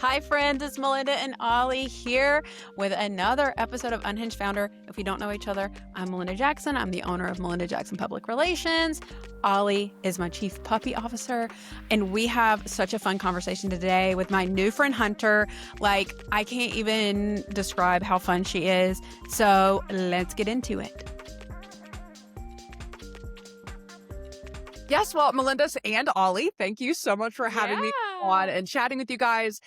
Hi, friends. It's Melinda and Ollie here with another episode of Unhinged Founder. If we don't know each other, I'm Melinda Jackson. I'm the owner of Melinda Jackson Public Relations. Ollie is my chief puppy officer. And we have such a fun conversation today with my new friend, Hunter. Like, I can't even describe how fun she is. So let's get into it. Yes, well, Melinda and Ollie, thank you so much for having me on and chatting with you guys.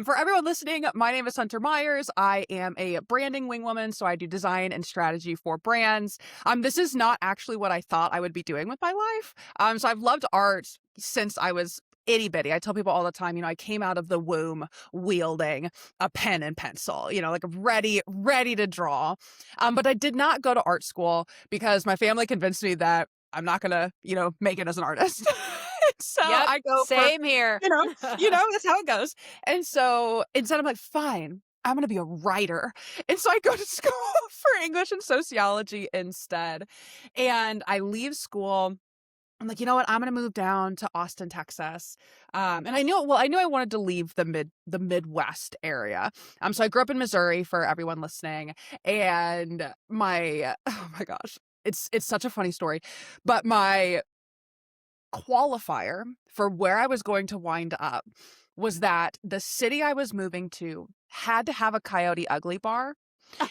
For everyone listening, my name is Hunter Myers. I am a branding wingwoman, so I do design and strategy for brands. This is not actually what I thought I would be doing with my life. So I've loved art since I was itty bitty. I tell people all the time, I came out of the womb wielding a pen and pencil, like ready to draw. But I did not go to art school because my family convinced me that I'm not gonna, make it as an artist. So Yep, I go same here. that's how it goes. And so instead I'm like, fine, I'm gonna be a writer. And so I go to school for English and sociology instead. And I leave school. I'm like, you know what? I'm gonna move down to Austin, Texas. And I knew I wanted to leave the Midwest area. So I grew up in Missouri for everyone listening. And oh my gosh, it's such a funny story. But my qualifier for where I was going to wind up was that the city I was moving to had to have a Coyote Ugly bar.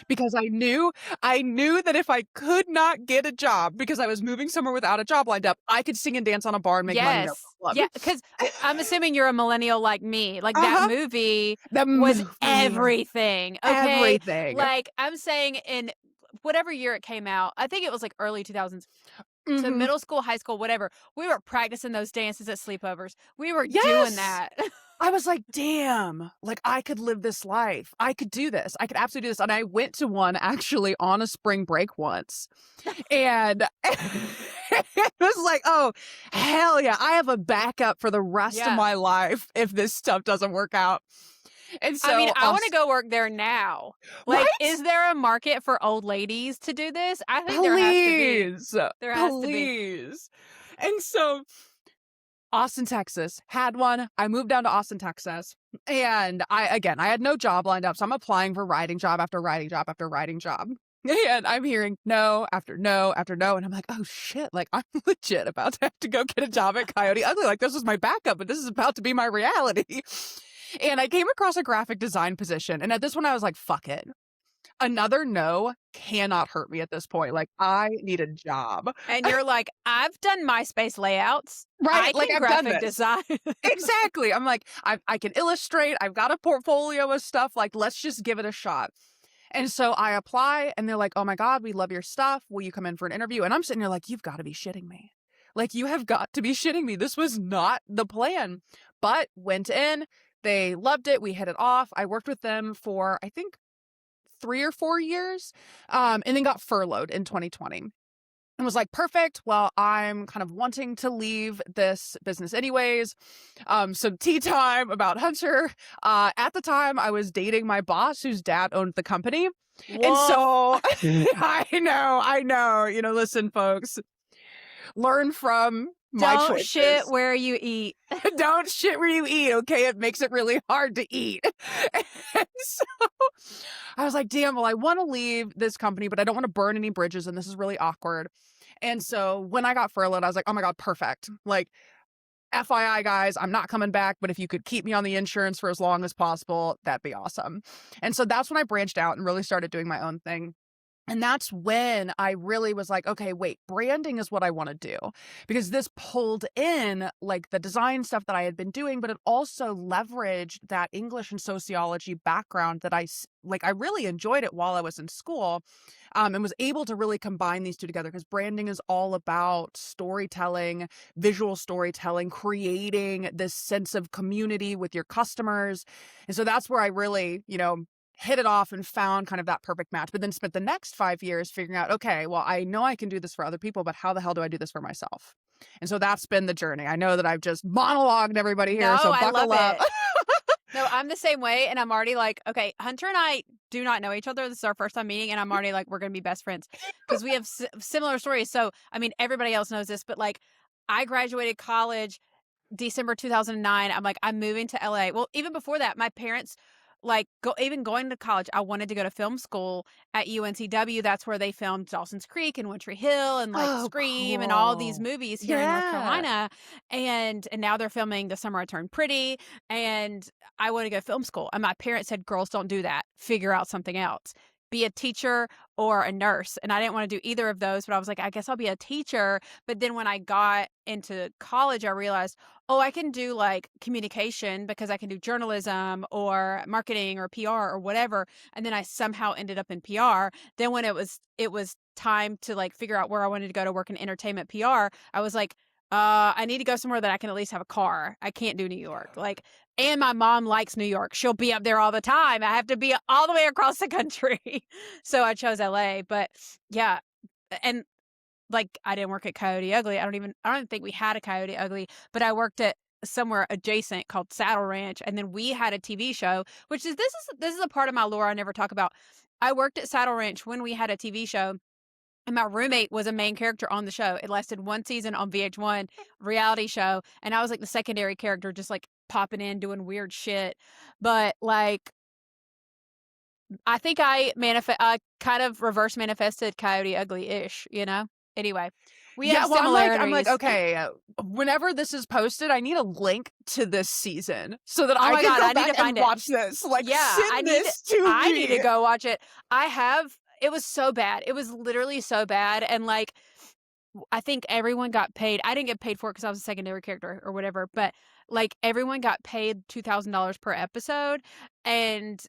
Because I knew that if I could not get a job because I was moving somewhere without a job lined up, I could sing and dance on a bar and make money. No problem. Yeah, because I'm assuming you're a millennial like me. Like that movie was everything. Okay? Everything. Like I'm saying in whatever year it came out, I think it was like early 2000s. So middle school, high school, whatever. We were practicing those dances at sleepovers. We were doing that. I was like, damn, like I could live this life. I could do this. I could absolutely do this. And I went to one actually on a spring break once. And it was like, oh, hell yeah. I have a backup for the rest of my life if this stuff doesn't work out. And so I want to go work there now. Like, is there a market for old ladies to do this? I think there has to be. There has to be. And so Austin, Texas had one. I moved down to Austin, Texas. And I had no job lined up. So I'm applying for writing job after writing job after writing job. And I'm hearing no after no after no. And I'm like, oh shit, like I'm legit about to have to go get a job at Coyote Ugly. Like this was my backup, but this is about to be my reality. And I came across a graphic design position. And at this one, I was like, fuck it. Another no cannot hurt me at this point. Like, I need a job. And you're like, I've done MySpace layouts. Right. I can graphic design. Exactly. I'm like, I can illustrate. I've got a portfolio of stuff. Like, let's just give it a shot. And so I apply and they're like, oh my God, we love your stuff. Will you come in for an interview? And I'm sitting here like, you've got to be shitting me. Like, you have got to be shitting me. This was not the plan. But went in. They loved it. We hit it off. I worked with them for, I think, 3 or 4 years, and then got furloughed in 2020. And was like, perfect. Well, I'm kind of wanting to leave this business anyways. Some tea time about Hunter. At the time, I was dating my boss, whose dad owned the company. Whoa. And so I know. Listen, folks, learn from my choices. Don't shit where you eat. Don't shit where you eat, okay? It makes it really hard to eat. And so I was like, damn, well, I want to leave this company, but I don't want to burn any bridges, and this is really awkward. And so when I got furloughed, I was like, oh my God, perfect. Like, FYI, guys, I'm not coming back, but if you could keep me on the insurance for as long as possible, that'd be awesome. And so that's when I branched out and really started doing my own thing. And that's when I really was like, okay, wait, branding is what I want to do, because this pulled in like the design stuff that I had been doing, but it also leveraged that English and sociology background that I really enjoyed it while I was in school, and was able to really combine these two together, because branding is all about storytelling, visual storytelling, creating this sense of community with your customers. And so that's where I really, hit it off and found kind of that perfect match, but then spent the next 5 years figuring out, okay, well, I know I can do this for other people, but how the hell do I do this for myself? And so that's been the journey. I know that I've just monologued everybody here, so buckle up. No, I'm the same way. And I'm already like, okay, Hunter and I do not know each other. This is our first time meeting. And I'm already like, we're going to be best friends because we have similar stories. So, I mean, everybody else knows this, but like I graduated college December 2009, I'm like, I'm moving to LA. Well, even before that, my parents, like, even going to college, I wanted to go to film school at UNCW. That's where they filmed Dawson's Creek and One Tree Hill and like Oh, Scream and all these cool. movies here in North Yeah. Carolina. And now they're filming The Summer I Turned Pretty. And I want to go to film school. And my parents said, girls don't do that. Figure out something else. Be a teacher or a nurse. And I didn't want to do either of those, but I was like, I guess I'll be a teacher. But then when I got into college, I realized, oh, I can do like communication because I can do journalism or marketing or PR or whatever. And then I somehow ended up in PR. Then when it was time to like figure out where I wanted to go to work in entertainment PR, I was like, I need to go somewhere that I can at least have a car. I can't do New York. Like, and my mom likes New York. She'll be up there all the time. I have to be all the way across the country. So I chose LA. But yeah. And like, I didn't work at Coyote Ugly. I don't even think we had a Coyote Ugly, but I worked at somewhere adjacent called Saddle Ranch, and then we had a TV show, which is this is a part of my lore I never talk about. I worked at Saddle Ranch when we had a TV show, and my roommate was a main character on the show. It lasted one season on VH1 reality show, and I was like the secondary character, just like popping in doing weird shit. But like, I think I kind of reverse manifested Coyote Ugly-ish, you know? Anyway, we Yeah, have well, I'm like, similarities. okay, whenever this is posted, I need a link to this season so that Oh I my can God, go I need to back and find it. watch this. Like, Yeah, send this to I need me. to go watch it. It was so bad. It was literally so bad, and, like, I think everyone got paid. I didn't get paid for it because I was a secondary character or whatever, but, like, everyone got paid $2,000 per episode, and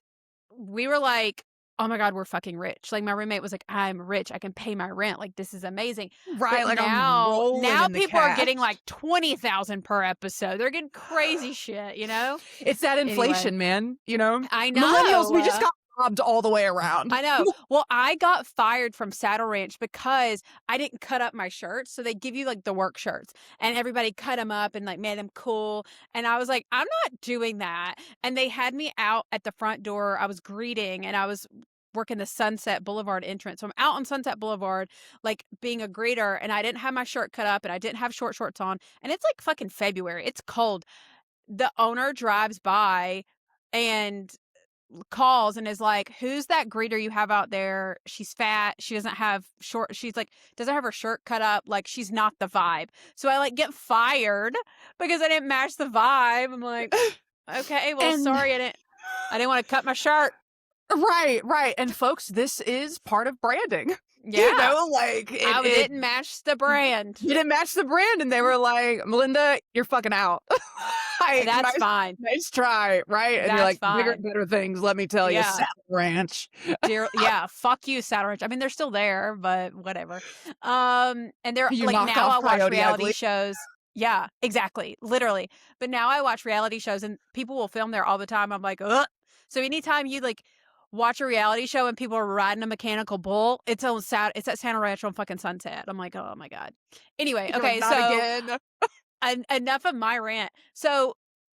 we were like, "Oh my God, we're fucking rich." Like, my roommate was like, "I'm rich. I can pay my rent. Like, this is amazing." Right, But like, I'm rolling now in the people are cash. getting, like, 20,000 per episode. They're getting crazy shit, you know? It's that Anyway, inflation, man, you know? I Millennials, know. we just got robbed all the way around. I know. Well, I got fired from Saddle Ranch because I didn't cut up my shirts. So they give you like the work shirts and everybody cut them up and like made them cool. And I was like, I'm not doing that. And they had me out at the front door. I was greeting and I was working the Sunset Boulevard entrance. So I'm out on Sunset Boulevard, like being a greeter, and I didn't have my shirt cut up and I didn't have short shorts on. And it's like fucking February. It's cold. The owner drives by and calls and is like, "Who's that greeter you have out there? She's fat. She doesn't have short. She's like, doesn't have her shirt cut up. Like, she's not the vibe." So I like get fired because I didn't match the vibe. I'm like, okay, well, And sorry, I didn't want to cut my shirt. right, right, and folks, this is part of branding. You Yeah, know, like, I it didn't match the brand. didn't match the brand, and they were like, "Melinda, you're fucking out." That's Nice fine. nice try, right? And you're That's like, "Bigger and fine. better things, let me tell you, Yeah. Saddle Ranch." Dear, yeah, fuck you, Saddle Ranch. I mean, they're still there, but whatever. And they're You like, knock now off I watch Coyote reality Ugly. shows. Yeah, exactly, literally. But now I watch reality shows, and people will film there all the time. I'm like, ugh. So anytime you like watch a reality show and people are riding a mechanical bull, it's at Saddle Ranch on fucking Sunset. I'm like, oh my God. Anyway, You're like, okay, "Not so again." enough of my rant. So,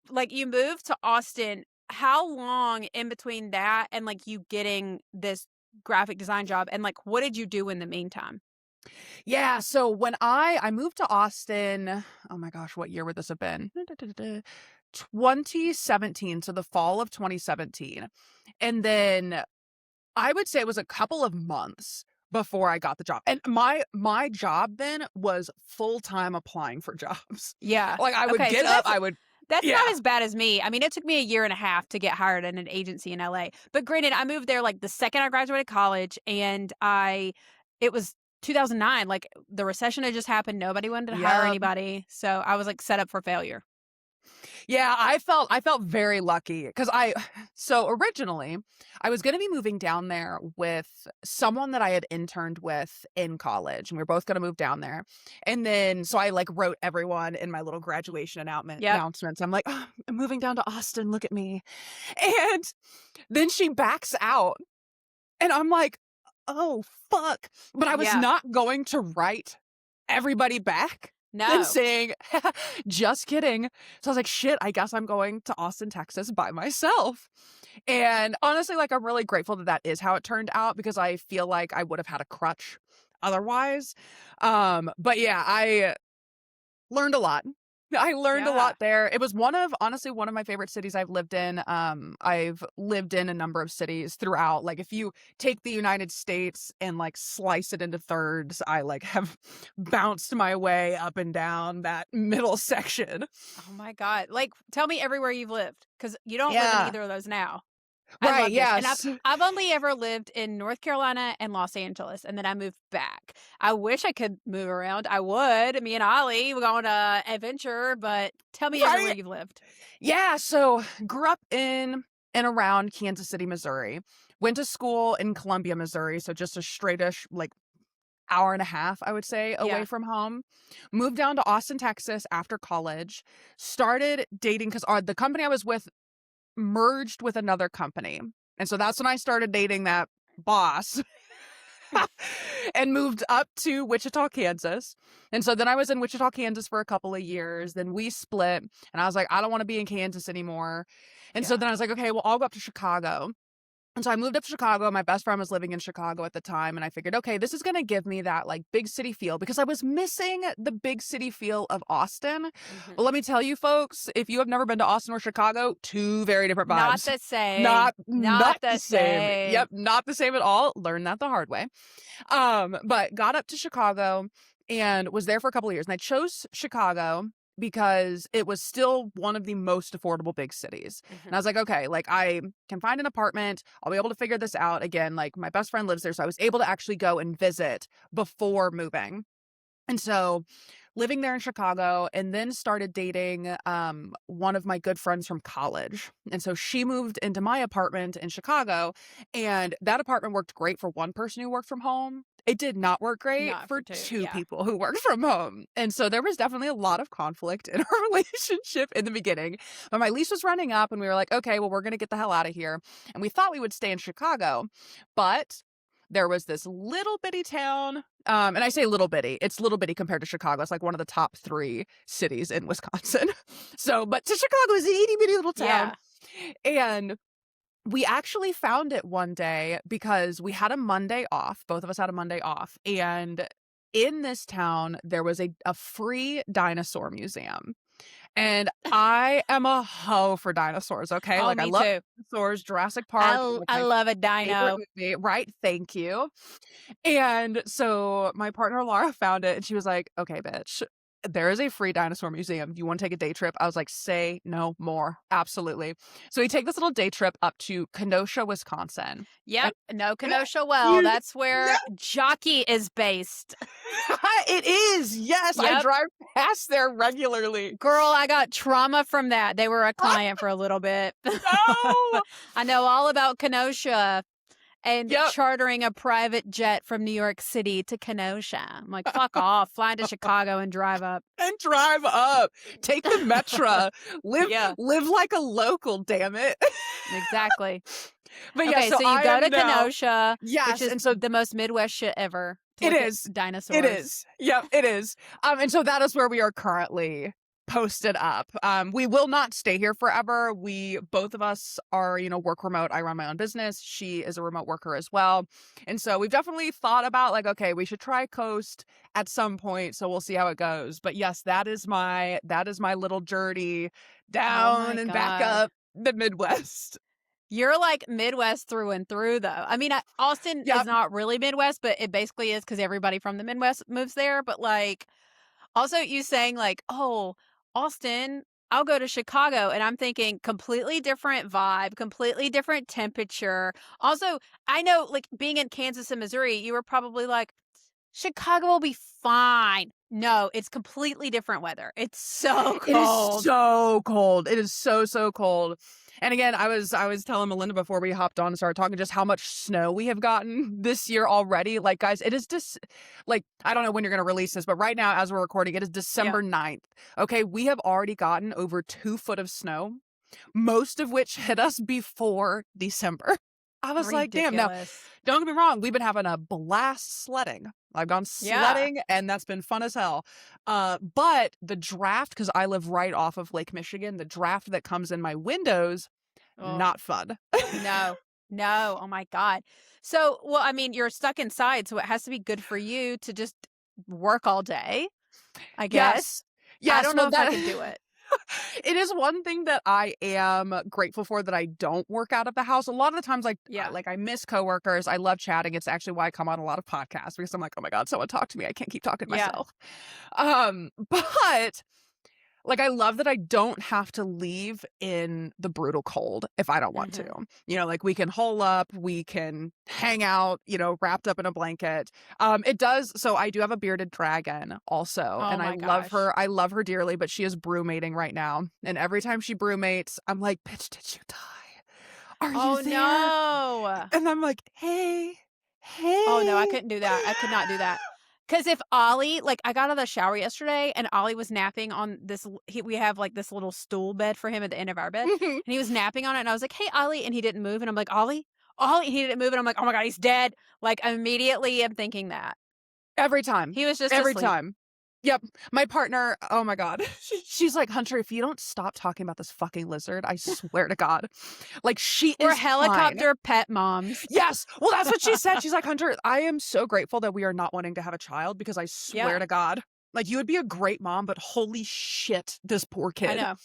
like, you moved to Austin. How long in between that and like you getting this graphic design job? And like, what did you do in the meantime? Yeah, so when I moved to Austin, oh my gosh, what year would this have been? 2017, so the fall of 2017. And then I would say it was a couple of months before I got the job. And my job then was full-time applying for jobs. Yeah. Like, I would Okay. get So up, I would that's not yeah. as bad as me. I mean, it took me a year and a half to get hired in an agency in LA. But granted, I moved there like the second I graduated college, and it was 2009. Like the recession had just happened. Nobody wanted to hire Yep. anybody. So I was like set up for failure. Yeah, I felt very lucky because so originally I was going to be moving down there with someone that I had interned with in college, and we were both going to move down there. And then so I like wrote everyone in my little graduation Yep. announcements. I'm like, "Oh, I'm moving down to Austin. Look at me." And then she backs out, and I'm like, "Oh fuck!" But I was Yeah. not going to write everybody back and No. saying, "Just kidding." So I was like, "Shit, I guess I'm going to Austin, Texas by myself." And honestly, like, I'm really grateful that that is how it turned out because I feel like I would have had a crutch otherwise. But yeah, I learned a lot. I learned a Yeah. lot there. It was honestly, one of my favorite cities I've lived in. I've lived in a number of cities throughout. Like, if you take the United States and, like, slice it into thirds, I, like, have bounced my way up and down that middle section. Oh my God. Like, tell me everywhere you've lived, because you don't live in Yeah. either of those now. I Right, love this. And I've yes. I've only ever lived in North Carolina and Los Angeles, and then I moved back. I wish I could move around. I would. Me and Ollie were going to adventure, but tell me everywhere Right? you've lived. Yeah, so grew up in and around Kansas City, Missouri. Went to school in Columbia, Missouri, so just a straightish, like, hour and a half, I would say, away Yeah. from home. Moved down to Austin, Texas after college. Started dating because the company I was with merged with another company. And so that's when I started dating that boss and moved up to Wichita, Kansas. And so then I was in Wichita, Kansas for a couple of years. Then we split, and I was like, I don't want to be in Kansas anymore. And so Yeah. then I was like, okay, well, I'll go up to Chicago. And so I moved up to Chicago. My best friend was living in Chicago at the time. And I figured, okay, this is going to give me that, like, big city feel, because I was missing the big city feel of Austin. But Mhm. let me tell you, folks, if you have never been to Austin or Chicago, two very different Not vibes. the same. Not Not the the same. same. Yep, not the same at all. Learned that the hard way. But got up to Chicago and was there for a couple of years. And I chose Chicago because it was still one of the most affordable big cities. And I Mhm. was like, okay, like, I can find an apartment. I'll be able to figure this out. Again, like, my best friend lives there, so I was able to actually go and visit before moving. And so living there in Chicago, and then started dating one of my good friends from college. And so she moved into my apartment in Chicago, and that apartment worked great for one person who worked from home. It did not work great Not for for two. two Yeah. people who worked from home. And so there was definitely a lot of conflict in our relationship in the beginning. But my lease was running up, and we were like, okay, well, we're going to get the hell out of here. And we thought we would stay in Chicago, but there was this little bitty town. And I say little bitty, it's little bitty compared to Chicago. It's like one of the top 3 cities in Wisconsin. So, but to Chicago is an itty bitty little town. Yeah. And we actually found it one day because we had a Monday off. Both of us had a Monday off. And in this town, there was a free dinosaur museum. And I am a hoe for dinosaurs, okay? Oh, Like, I me love too. dinosaurs. Jurassic I Park is, l like, I my love a favorite dino. movie, right? Thank you. And so my partner Laura found it, and she was like, "Okay, bitch, there is a free dinosaur museum. You want to take a day trip?" I was like, "Say no more. Absolutely." So we take this little day trip up to Kenosha, Wisconsin. Yep. And No Kenosha Well. you That's yeah, where Jockey is based. it is. Yes, I Yep. drive past there regularly. Girl, I got trauma from that. They were a client for a little bit. No. I know all about Kenosha and Yep. chartering a private jet from New York City to Kenosha. I'm like, fuck off, flying to Chicago and drive up. And drive up. Take the Metra. Live Yeah, live like a local, damn it. exactly. But yeah, Okay, so so you I go to am now Kenosha, which yes, is and so the most Midwest shit ever to it look at is. It dinosaurs. is. Yep, it is. And so that is where we are currently posted up. We will not stay here forever. We both of us are, work remote. I run my own business. She is a remote worker as well. And so we've definitely thought about, like, okay, we should try coast at some point. So we'll see how it goes. But yes, that is my little journey Oh down my and back God. up the Midwest. You're like Midwest through and through, though. I mean, Austin is Yep. not really Midwest, but it basically is because everybody from the Midwest moves there. But like, also you saying like, oh, Austin, I'll go to Chicago. And I'm thinking completely different vibe, completely different temperature. Also, I know like being in Kansas and Missouri, you were probably like, Chicago will be fine. No, it's completely different weather. It's so It is cold. so cold. It is so, so cold. And again, I was telling Melinda before we hopped on and started talking just how much snow we have gotten this year already. Like, guys, it is just like, I don't know when you're going to release this, but right now, as we're recording, it is Yeah. December 9th. Okay. We have already gotten over 2 foot of snow, most of which hit us before December. I was like, damn. Now, Ridiculous. don't get me wrong, we've been having a blast sledding. I've gone Yeah. sledding, and that's been fun as hell. But the draft, because I live right off of Lake Michigan, the draft that comes in my windows, Oh, not fun. no. No. Oh my God. So, well, I mean, you're stuck inside, so it has to be good for you to just work all day, I Yes. guess. I Yes, don't know well, if I that could do it. it is one thing that I am grateful for that I don't work out of the house. A lot of the times, Yeah. I miss coworkers. I love chatting. It's actually why I come on a lot of podcasts because I'm like, oh my God, someone talk to me. I can't keep talking to Yeah. myself. But like, I love that I don't have to leave in the brutal cold if I don't want to. Mhm. Like we can hole up, we can hang out, wrapped up in a blanket. It does. So I do have a bearded dragon also, Oh and I my love gosh. her. I love her dearly, but she is brewmating right now. And every time she brewmates, I'm like, bitch, did you die? Are you Oh there? no. And I'm like, hey, Oh no, I hey. couldn't do that. I could not do that. Cause if Ollie, like I got out of the shower yesterday and Ollie was napping on we have like this little stool bed for him at the end of our bed, and he was napping on it, and I was like, "Hey, Ollie," and he didn't move, and I'm like, "Ollie, Ollie," and he didn't move, and I'm like, "Oh my God, he's dead." Like immediately I'm thinking that. Every time. He was just Every asleep. time. Yep. My partner, oh my God. She's like, Hunter, if you don't stop talking about this fucking lizard, I swear to God. Like, she We're is fine. helicopter pet moms. Yes. Well, that's what she said. She's like, Hunter, I am so grateful that we are not wanting to have a child because I swear Yeah, to God, like, you would be a great mom, but holy shit, this poor I kid. know.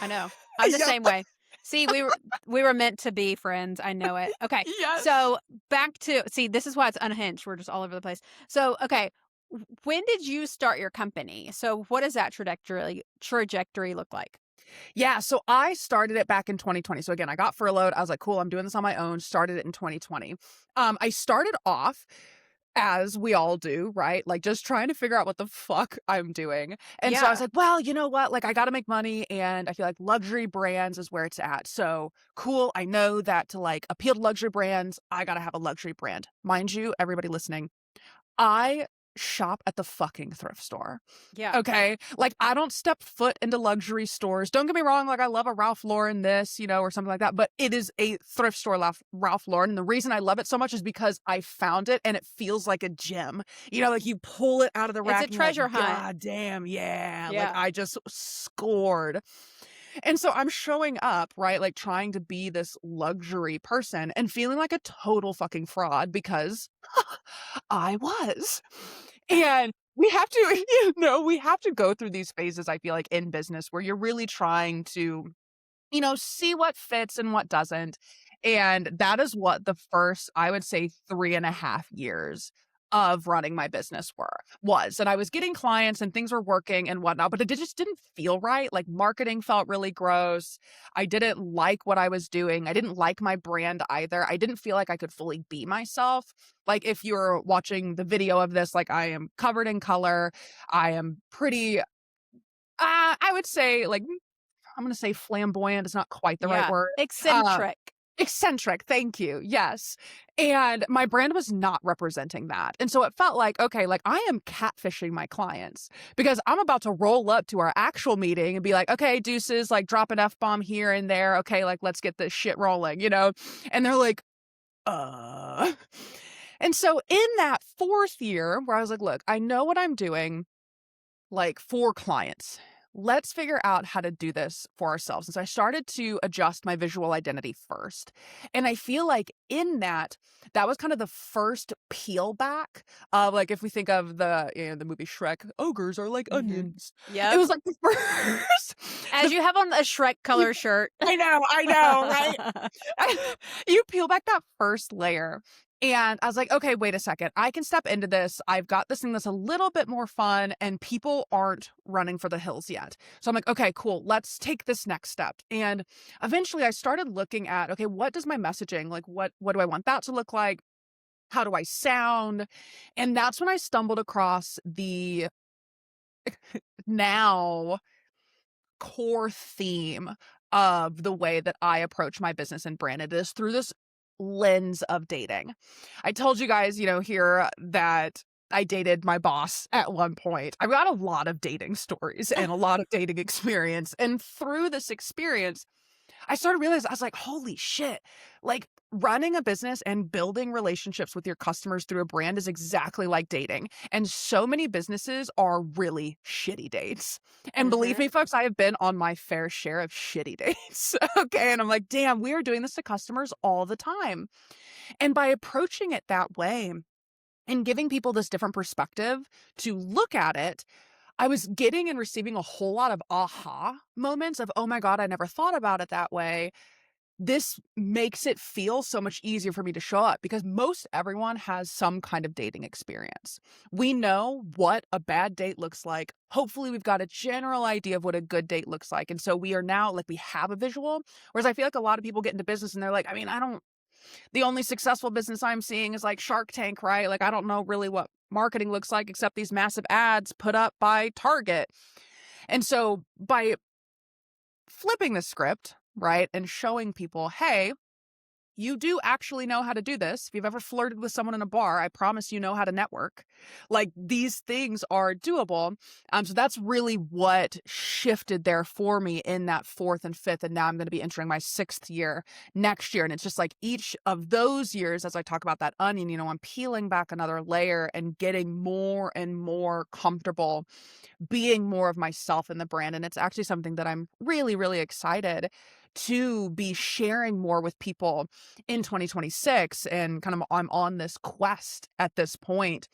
I know. I'm the Yep. same way. See, we were meant to be friends. I know it. Okay. Yes. So back to see, this is why it's unhinged. We're just all over the place. So, okay. When did you start your company? So what does that trajectory look like? Yeah, so I started it back in 2020. So again, I got furloughed. I was like, cool, I'm doing this on my own. Started it in 2020. I started off as we all do, right? Like just trying to figure out what the fuck I'm doing. And so I was Yeah. like, well, you know what? Like I got to make money and I feel like luxury brands is where it's at. So cool. I know that to like appeal to luxury brands, I got to have a luxury brand. Mind you, everybody listening, I shop at the fucking thrift store. Yeah. Okay. Like I don't step foot into luxury stores. Don't get me wrong. Like I love a Ralph Lauren this, or something like that, but it is a thrift store Ralph Lauren. And the reason I love it so much is because I found it and it feels like a gem. Like you pull it out of the It's rack a and you're like, treasure hunt. God damn. Yeah. Like Yeah. I just scored. And so I'm showing up, right? Like trying to be this luxury person and feeling like a total fucking fraud because I was. And we have to, we have to go through these phases, I feel like, in business where you're really trying to see what fits and what doesn't. And that is what the first, I would say, 3.5 years of running my business was. And I was getting clients and things were working and whatnot, but it just didn't feel right. Like marketing felt really gross. I didn't like what I was doing. I didn't like my brand either. I didn't feel like I could fully be myself. Like if you're watching the video of this, like I am covered in color. I am pretty, I would say like I'm gonna say flamboyant is not quite the right Yeah. word. Uh, Eccentric. eccentric, thank you, yes. And my brand was not representing that. And so it felt like, okay, like I am catfishing my clients because I'm about to roll up to our actual meeting and be like, okay, deuces, like drop an F-bomb here and there. Okay, like let's get this shit rolling. And they're like, uh. And so in that 4th year where I was like, look, I know what I'm doing like for clients. Let's figure out how to do this for ourselves. And so I started to adjust my visual identity first. And I feel like in that was kind of the first peel back of like if we think of the movie Shrek, ogres are like Mm-hmm. onions. It Yep. was like the first As the, you have on a Shrek color shirt. I know, right? You peel back that first layer. And I was like, okay, wait a second. I can step into this. I've got this thing that's a little bit more fun and people aren't running for the hills yet. So I'm like, okay, cool. Let's take this next step. And eventually I started looking at, okay, what does my messaging, like what do I want that to look like? How do I sound? And that's when I stumbled across the now core theme of the way that I approach my business and brand. It is through this lens of dating. I told you guys, here that I dated my boss at one point. I've got a lot of dating stories and a lot of dating experience. And through this experience, I started realizing, I was like, holy shit, like running a business and building relationships with your customers through a brand is exactly like dating. And so many businesses are really shitty dates. And believe Mm-hmm. me, folks, I have been on my fair share of shitty dates. Okay. And I'm like, damn, we are doing this to customers all the time. And by approaching it that way and giving people this different perspective to look at it, I was getting and receiving a whole lot of aha moments of, "Oh my god, I never thought about it that way." This makes it feel so much easier for me to show up because most everyone has some kind of dating experience. We know what a bad date looks like. Hopefully, we've got a general idea of what a good date looks like. And so we are now like, we have a visual. Whereas I feel like a lot of people get into business and they're like, I mean, the only successful business I'm seeing is like Shark Tank, right? Like, I don't know really what marketing looks like except these massive ads put up by Target. And so by flipping the script, right, and showing people, hey, you do actually know how to do this. If you've ever flirted with someone in a bar, I promise you know how to network. Like, these things are doable. So that's really what shifted there for me in that fourth and fifth. And now I'm going to be entering my sixth year next year. And it's just like each of those years, as I talk about that onion, I'm peeling back another layer and getting more and more comfortable being more of myself in the brand. And it's actually something that I'm really, really excited to be sharing more with people in 2026. And kind of I'm on this quest at this point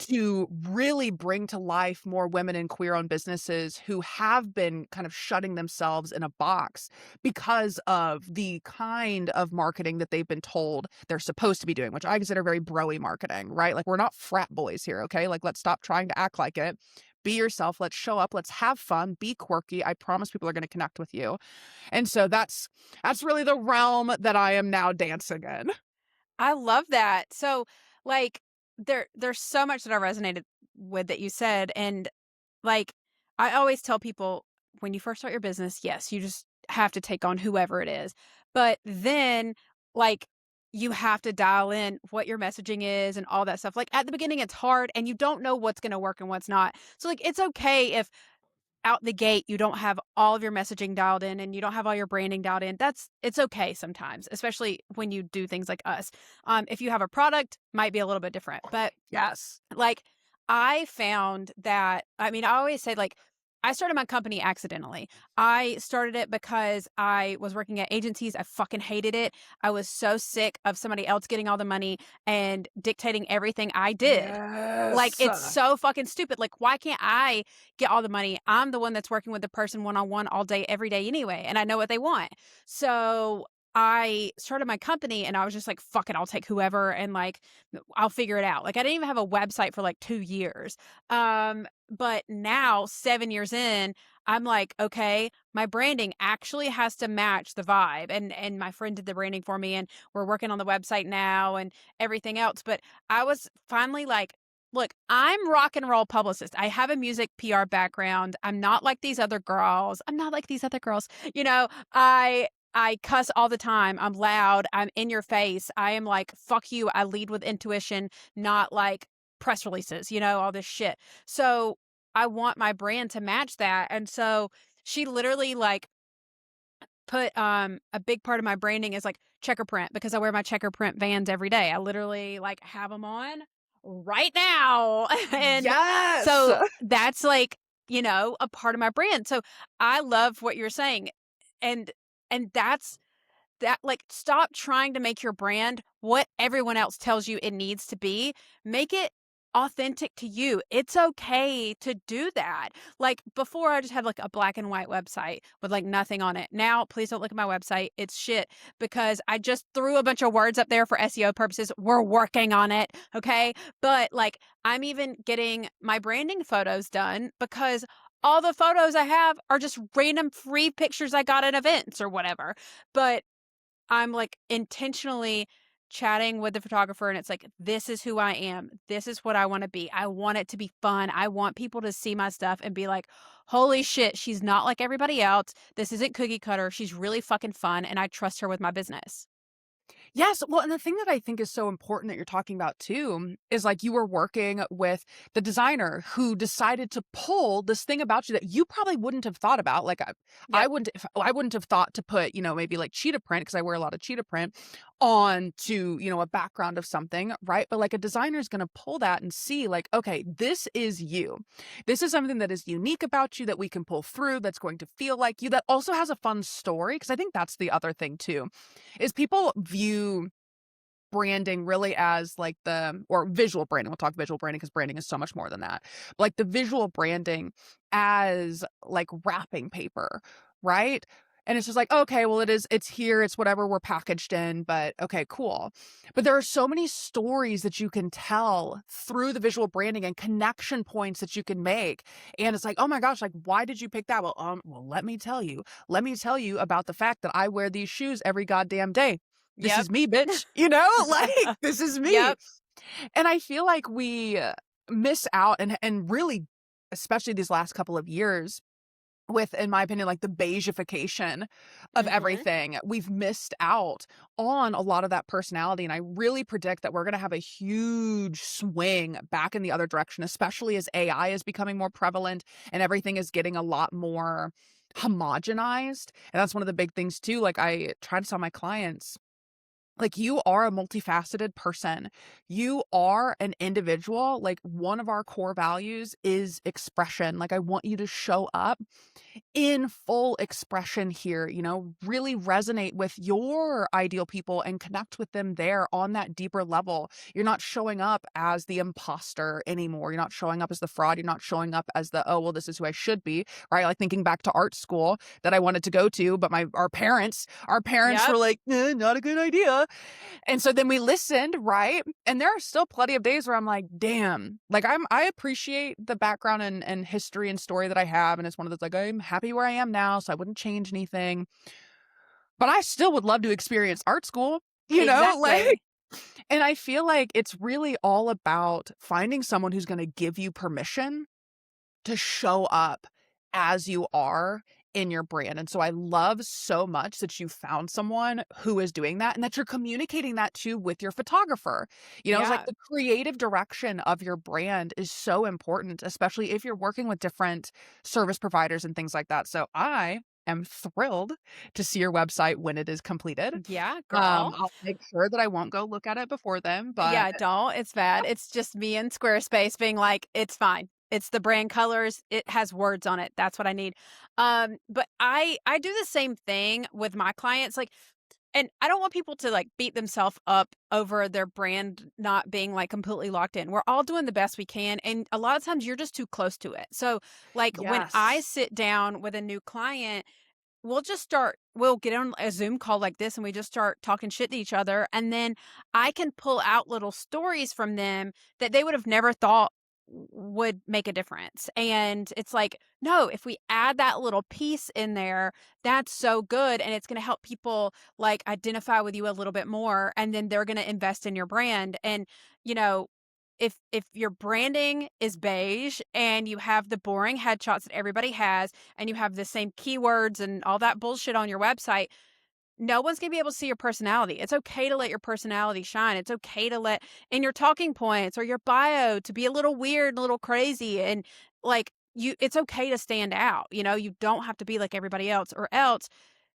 to really bring to life more women in queer owned businesses who have been kind of shutting themselves in a box because of the kind of marketing that they've been told they're supposed to be doing, which I consider very bro-y marketing, right? Like, we're not frat boys here, okay? Like, let's stop trying to act like it. Be yourself. Let's show up. Let's have fun. Be quirky. I promise people are going to connect with you. And so that's really the realm that I am now dancing in. I love that. So, like, there's so much that I resonated with that you said, and like, I always tell people when you first start your business, yes, you just have to take on whoever it is, but then, like, you have to dial in what your messaging is and all that stuff. Like, at the beginning, it's hard, and you don't know what's going to work and what's not. So, like, it's okay if out the gate you don't have all of your messaging dialed in and you don't have all your branding dialed in. It's okay sometimes, especially when you do things like us. If you have a product, might be a little bit different, but Yes. like, I found that, I mean, I always say, like, I started my company accidentally. I started it because I was working at agencies. I fucking hated it. I was so sick of somebody else getting all the money and dictating everything I did. Like, Yes. it's so fucking stupid. Like, why can't I get all the money? I'm the one that's working with the person one-on-one all day, every day anyway, and I know what they want. So I started my company and I was just like, fuck it, I'll take whoever and like, I'll figure it out. Like, I didn't even have a website for like 2 years. But now 7 years in, I'm like, okay, my branding actually has to match the vibe. And my friend did the branding for me and we're working on the website now and everything else. But I was finally like, look, I'm rock and roll publicist. I have a music PR background. I'm not like these other girls. I'm not like these other girls. I cuss all the time. I'm loud. I'm in your face. I am like, fuck you. I lead with intuition, not like press releases, all this shit. So I want my brand to match that. And so she literally like put a big part of my branding is like checker print because I wear my checker print Vans every day. I literally like have them on right now. And Yes. so that's like, a part of my brand. So I love what you're saying. And that's that, like, stop trying to make your brand what everyone else tells you it needs to be. Make it authentic to you. It's okay to do that. Like, before I just had like a black and white website with like nothing on it. Now, please don't look at my website. It's shit because I just threw a bunch of words up there for SEO purposes. We're working on it. Okay. But like, I'm even getting my branding photos done because all the photos I have are just random free pictures I got at events or whatever. But I'm like intentionally chatting with the photographer and it's like, this is who I am. This is what I want to be. I want it to be fun. I want people to see my stuff and be like, holy shit, she's not like everybody else. This isn't cookie cutter. She's really fucking fun and I trust her with my business. Yes. Well, and the thing that I think is so important that you're talking about too is like you were working with the designer who decided to pull this thing about you that you probably wouldn't have thought about. Like Yep. I wouldn't have thought to put, maybe like cheetah print because I wear a lot of cheetah print on to, a background of something, right? But like a designer is going to pull that and see like, okay, this is you. This is something that is unique about you that we can pull through that's going to feel like you that also has a fun story because I think that's the other thing too is people view branding really as like or visual branding. We'll talk visual branding because branding is so much more than that. Like the visual branding as like wrapping paper, right? And it's just like, okay, well, it's here, it's whatever we're packaged in, but okay, cool. But there are so many stories that you can tell through the visual branding and connection points that you can make. And it's like, oh my gosh, like, why did you pick that? Well, let me tell you. Let me tell you about the fact that I wear these shoes every goddamn day. This Yep. is me, bitch. Like, this is me. Yep. And I feel like we miss out and really, especially these last couple of years, with, in my opinion, like the beigeification of Mhm. everything, we've missed out on a lot of that personality. And I really predict that we're going to have a huge swing back in the other direction, especially as AI is becoming more prevalent and everything is getting a lot more homogenized. And that's one of the big things too. Like I try to tell my clients, like, you are a multifaceted person. You are an individual. Like, one of our core values is expression. Like, I want you to show up in full expression here, really resonate with your ideal people and connect with them there on that deeper level. You're not showing up as the imposter anymore. You're not showing up as the fraud. You're not showing up as the, oh, well, this is who I should be, right? Like thinking back to art school that I wanted to go to, but our parents were Yep. like, not a good idea. And so then we listened, right? And there are still plenty of days where I'm like, damn, like I appreciate the background and history and story that I have. And it's one of those like, I'm happy where I am now, so I wouldn't change anything. But I still would love to experience art school, like, Exactly. and I feel like it's really all about finding someone who's going to give you permission to show up as you are in your brand. And so I love so much that you found someone who is doing that and that you're communicating that too with your photographer. It's like Yeah. the creative direction of your brand is so important, especially if you're working with different service providers and things like that. So I am thrilled to see your website when it is completed. Yeah, girl. I'll make sure that I won't go look at it before then, but Yeah, don't. It's bad. It's just me and Squarespace being like, it's fine. It's the brand colors. It has words on it. That's what I need. But I do the same thing with my clients. Like, and I don't want people to like beat themselves up over their brand not being like completely locked in. We're all doing the best we can. And a lot of times you're just too close to it. So like when I yes. sit down with a new client, we'll get on a Zoom call like this and we just start talking shit to each other. And then I can pull out little stories from them that they would have never thought would make a difference. And it's like, no, if we add that little piece in there, that's so good. And it's going to help people like identify with you a little bit more. And then they're going to invest in your brand. And, you know, if your branding is beige and you have the boring headshots that everybody has and you have the same keywords and all that bullshit on your website, no one's going to be able to see your personality. It's okay to let your personality shine. It's okay to let in your talking points or your bio to be a little weird, a little crazy, and like it's okay to stand out. You don't have to be like everybody else, or else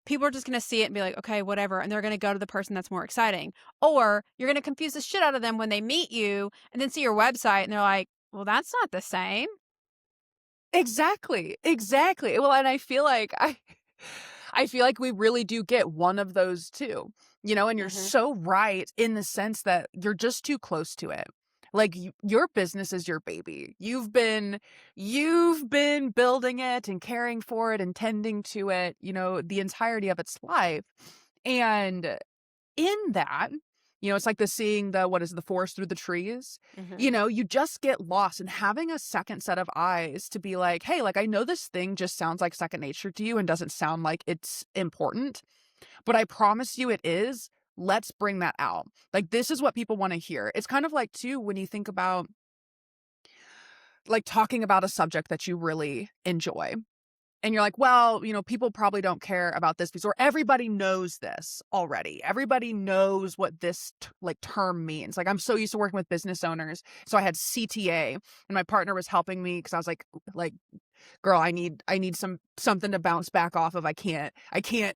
people are just going to see it and be like, okay, whatever. And they're going to go to the person that's more exciting. Or you're going to confuse the shit out of them when they meet you and then see your website and they're like, well, that's not the same. Exactly, exactly. Well, and I feel like I feel like we really do get one of those two, and you're Hmm. so right in the sense that you're just too close to it. Like your business is your baby. You've been building it and caring for it and tending to it, the entirety of its life. And in that, it's like seeing what is the forest through the trees. Hmm. You just get lost, and having a second set of eyes to be like, hey, like I know this thing just sounds like second nature to you and doesn't sound like it's important, but I promise you it is. Let's bring that out. Like, this is what people want to hear. It's kind of like too when you think about like talking about a subject that you really enjoy. And you're like, well, people probably don't care about this piece, or everybody knows this already. Everybody knows what this like term means. Like, I'm so used to working with business owners. So I had CTA and my partner was helping me because I was like, girl, I need something to bounce back off of. I can't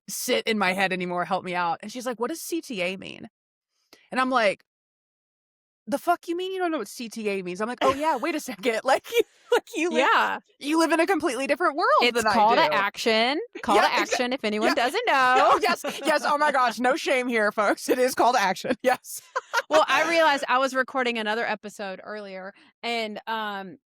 sit in my head anymore. Help me out. And she's like, what does CTA mean? And I'm like, the fuck you mean you don't know what CTA means? I'm like, oh yeah, wait a second. Yeah. You live in a completely different world It's than I call to do. action. Call Yeah, to action if anyone yeah. doesn't Yeah, know. oh, yes, yes. Oh my gosh, no shame here, folks. It is call to action. Yes. Well, I realized I was recording another episode earlier, and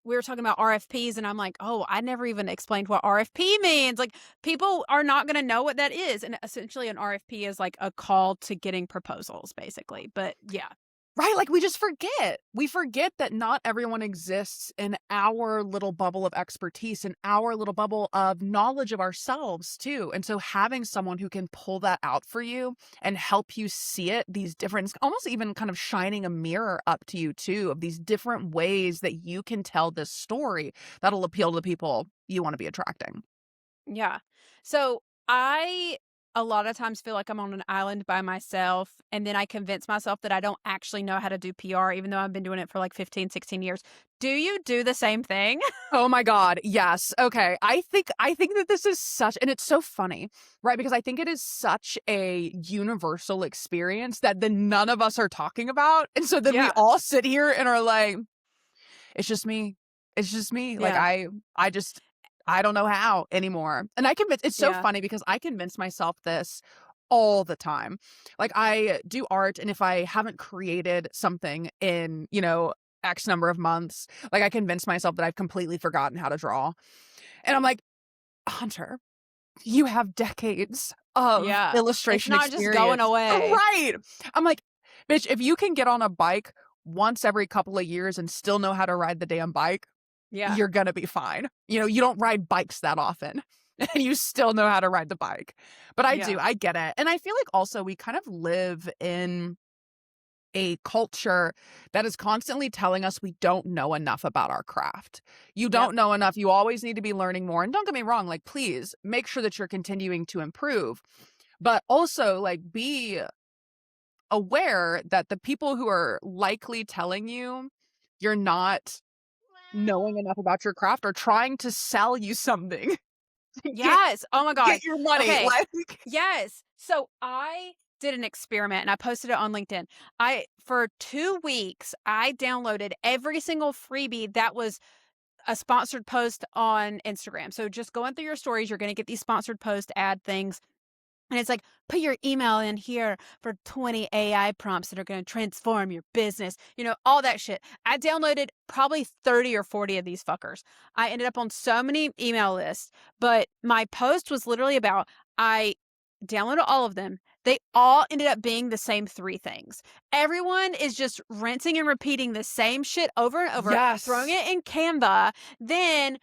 we were talking about RFPs, and I'm like, oh, I never even explained what RFP means. Like, people are not going to know what that is, and essentially, an RFP is like a call to getting proposals, basically. But yeah, Right, like, we just forget. We forget that not everyone exists in our little bubble of expertise, in our little bubble of knowledge of ourselves, too, and so having someone who can pull that out for you and help you see it, these different almost even kind of shining a mirror up to you, too, of these different ways that you can tell this story that'll appeal to the people you wanna be attracting. yeah. So I a lot of times feel like I'm on an island by myself, and then I convince myself that I don't actually know how to do PR, even though I've been doing it for like 15, 16 years. Do you do the same thing? Oh my god, yes. Okay. I think that this is such and it's so funny, right? Because I think it is such a universal experience that then none of us are talking about. And so then we Yeah, all sit here and are like, it's just me. It's just me. Like yeah, I just I don't know how anymore. And I convince it's so yeah, funny because I convince myself this all the time. Like I do art and if I haven't created something in, X number of months, like I convince myself that I've completely forgotten how to draw. And I'm like, Hunter, you have decades of yeah. It's illustration not just going experience. away. Right. I'm like, bitch, if you can get on a bike once every couple of years and still know how to ride the damn bike, Yeah, you're gonna be fine. You don't ride bikes that often and you still know how to ride the bike. But I do, yeah, I get it. And I feel like also we kind of live in a culture that is constantly telling us we don't know enough about our craft. You yep, don't know enough. You always need to be learning more. And don't get me wrong, like, please make sure that you're continuing to improve, but also, like, be aware that the people who are likely telling you you're not knowing enough about your craft are trying to sell you something to yes. Oh my God. get your money. Okay. Like, Yes. So I did an experiment and I posted it on LinkedIn. For 2 weeks, I downloaded every single freebie that was a sponsored post on Instagram. So just going through your stories, you're going to get these sponsored post ad things. And it's like, put your email in here for 20 AI prompts that are going to transform your business, all that shit. I downloaded probably 30 or 40 of these fuckers. I ended up on so many email lists, but my post was literally about I downloaded all of them. They all ended up being the same three things. Everyone is just rinsing and repeating the same shit over and over, throwing yes. it in Canva. Then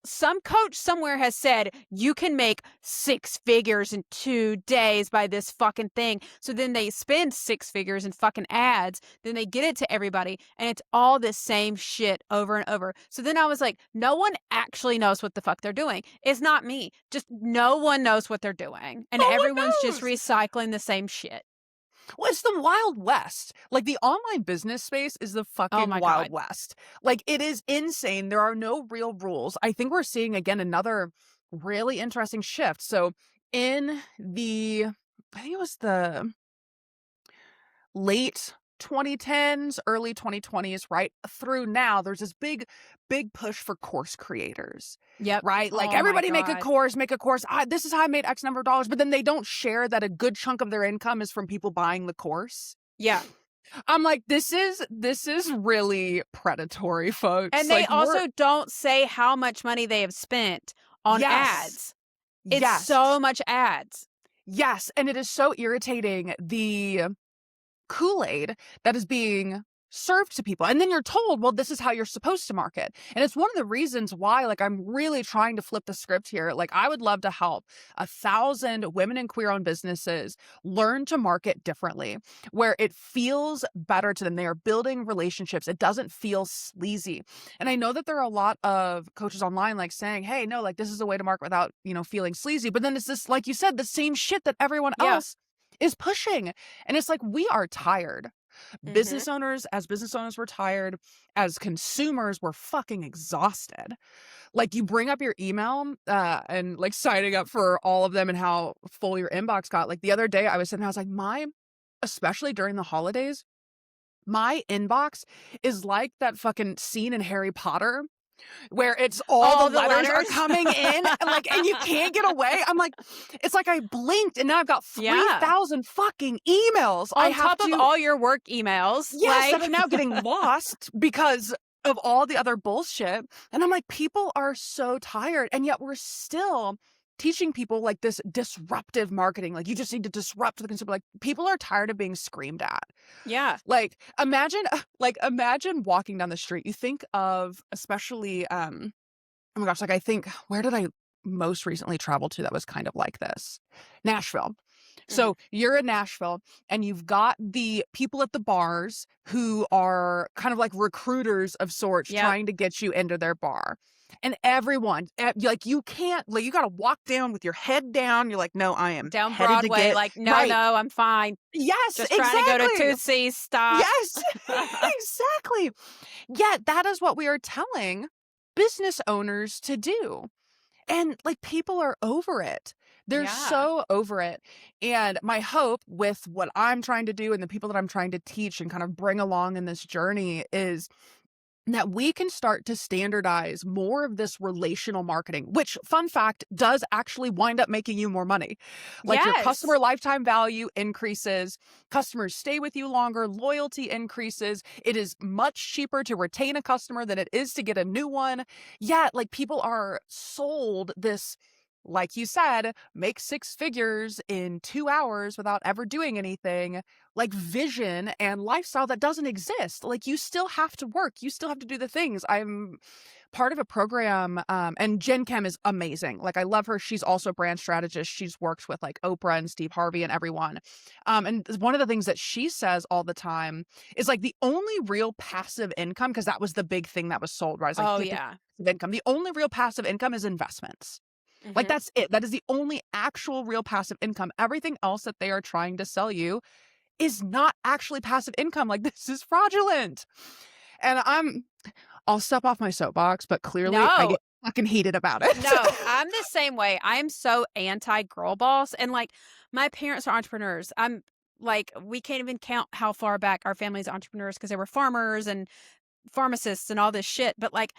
some coach somewhere has said you can make 6 figures in 2 days by this fucking thing. So then they spend 6 figures in fucking ads. Then they get it to everybody, and it's all the same shit over and over. So then I was like, no one actually knows what the fuck they're doing. It's not me. Just no one knows what they're doing, and No everyone's one just knows. recycling the same shit. Well, it's the Wild West. Like, the online business space is the Oh fucking my Wild God. West. Like, it is insane. There are no real rules. I think we're seeing, again, another really interesting shift. So, in the I think it was the late 2010s, early 2020s, right? Through now, there's this big push for course creators, Yep. right? Like Oh my everybody God. make a course. This is how I made X number of dollars, but then they don't share that a good chunk of their income is from people buying the course. Yeah. I'm like, this is really predatory, folks. And they Like we're also don't say how much money they have spent on yes, ads. It's so yes, much ads. yes, and it is so irritating. The Kool-Aid that is being served to people. And then you're told, well, this is how you're supposed to market. And it's one of the reasons why, like, I'm really trying to flip the script here. Like, I would love to help 1,000 women and queer-owned businesses learn to market differently, where it feels better to them. They are building relationships. It doesn't feel sleazy. And I know that there are a lot of coaches online, like, saying, hey, no, like, this is a way to market without, feeling sleazy. But then it's this, like you said, the same shit that everyone Yeah. else is pushing. And it's like, we are tired. Mhm. As business owners, we're tired. As consumers, we're fucking exhausted. Like, you bring up your email, and like signing up for all of them and how full your inbox got. Like the other day I was sitting there, I was like, especially during the holidays, my inbox is like that fucking scene in Harry Potter where it's all All the the letters are letters. coming in and you can't get away. I'm like, it's like I blinked and now I've got Yeah. 3,000 fucking emails. I On have top of to, all your work emails. yes, that are now getting lost because of all the other bullshit. And I'm like, people are so tired. And yet we're still teaching people like this disruptive marketing. Like, you just need to disrupt the consumer. Like, people are tired of being screamed at. Yeah. Like, imagine walking down the street. You think of, especially, oh my gosh, like I think, where did I most recently travel to that was kind of like this? Nashville. Mhm. So you're in Nashville and you've got the people at the bars who are kind of like recruiters of sorts Yep. trying to get you into their bar. And everyone, like, you can't, like, you got to walk down with your head down. You're like, no, I am Down headed to Broadway, get like, no, right. no, I'm fine. Yes, Just trying to go to exactly. Tootsie's. Stop. Yes, exactly. Yet that is what we are telling business owners to do. And like, people are over it. They're Yeah. so over it. And my hope with what I'm trying to do and the people that I'm trying to teach and kind of bring along in this journey is that we can start to standardize more of this relational marketing, which, fun fact, does actually wind up making you more money. Like, your Yes. customer lifetime value increases, customers stay with you longer, loyalty increases. It is much cheaper to retain a customer than it is to get a new one. Yet, like, people are sold this, like you said, make 6 figures in 2 hours without ever doing anything, like, vision and lifestyle that doesn't exist. Like, you still have to work. You still have to do the things. I'm part of a program, and Jen Kem is amazing. Like, I love her. She's also a brand strategist. She's worked with like Oprah and Steve Harvey and everyone. And one of the things that she says all the time is like, the only real passive income, because that was the big thing that was sold, right? It's like, Oh, get the yeah. passive income. The only real passive income is investments. Like, Mhm. that's it. That is the only actual real passive income. Everything else that they are trying to sell you is not actually passive income. Like, this is fraudulent. And I'll step off my soapbox, but clearly I No. get fucking heated about it. No, I'm the same way. I'm so anti girl boss. And like, my parents are entrepreneurs. I'm like, we can't even count how far back our family's entrepreneurs because they were farmers and pharmacists and all this shit. But like,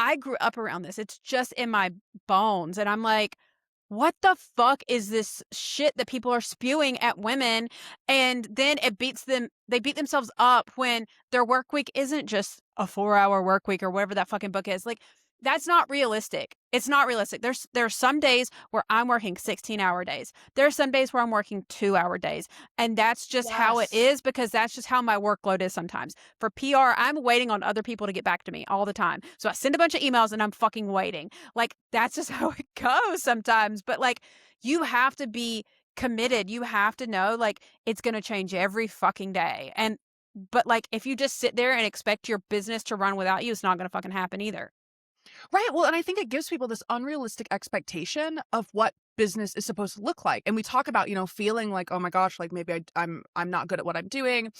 I grew up around this. It's just in my bones. And I'm like, what the fuck is this shit that people are spewing at women? And then they beat themselves up when their work week isn't just a 4-hour work week or whatever that fucking book is. Like, that's not realistic. It's not realistic. There's some days where I'm working 16-hour days. There's some days where I'm working 2-hour days. And that's just how it Yes. is because that's just how my workload is sometimes. For PR, I'm waiting on other people to get back to me all the time. So I send a bunch of emails and I'm fucking waiting. Like, that's just how it goes sometimes. But like, you have to be committed. You have to know, like, it's going to change every fucking day. But like, if you just sit there and expect your business to run without you, it's not going to fucking happen either. Right. Well, and I think it gives people this unrealistic expectation of what business is supposed to look like. And we talk about, feeling like, oh my gosh, like, maybe I'm not good at what I'm doing.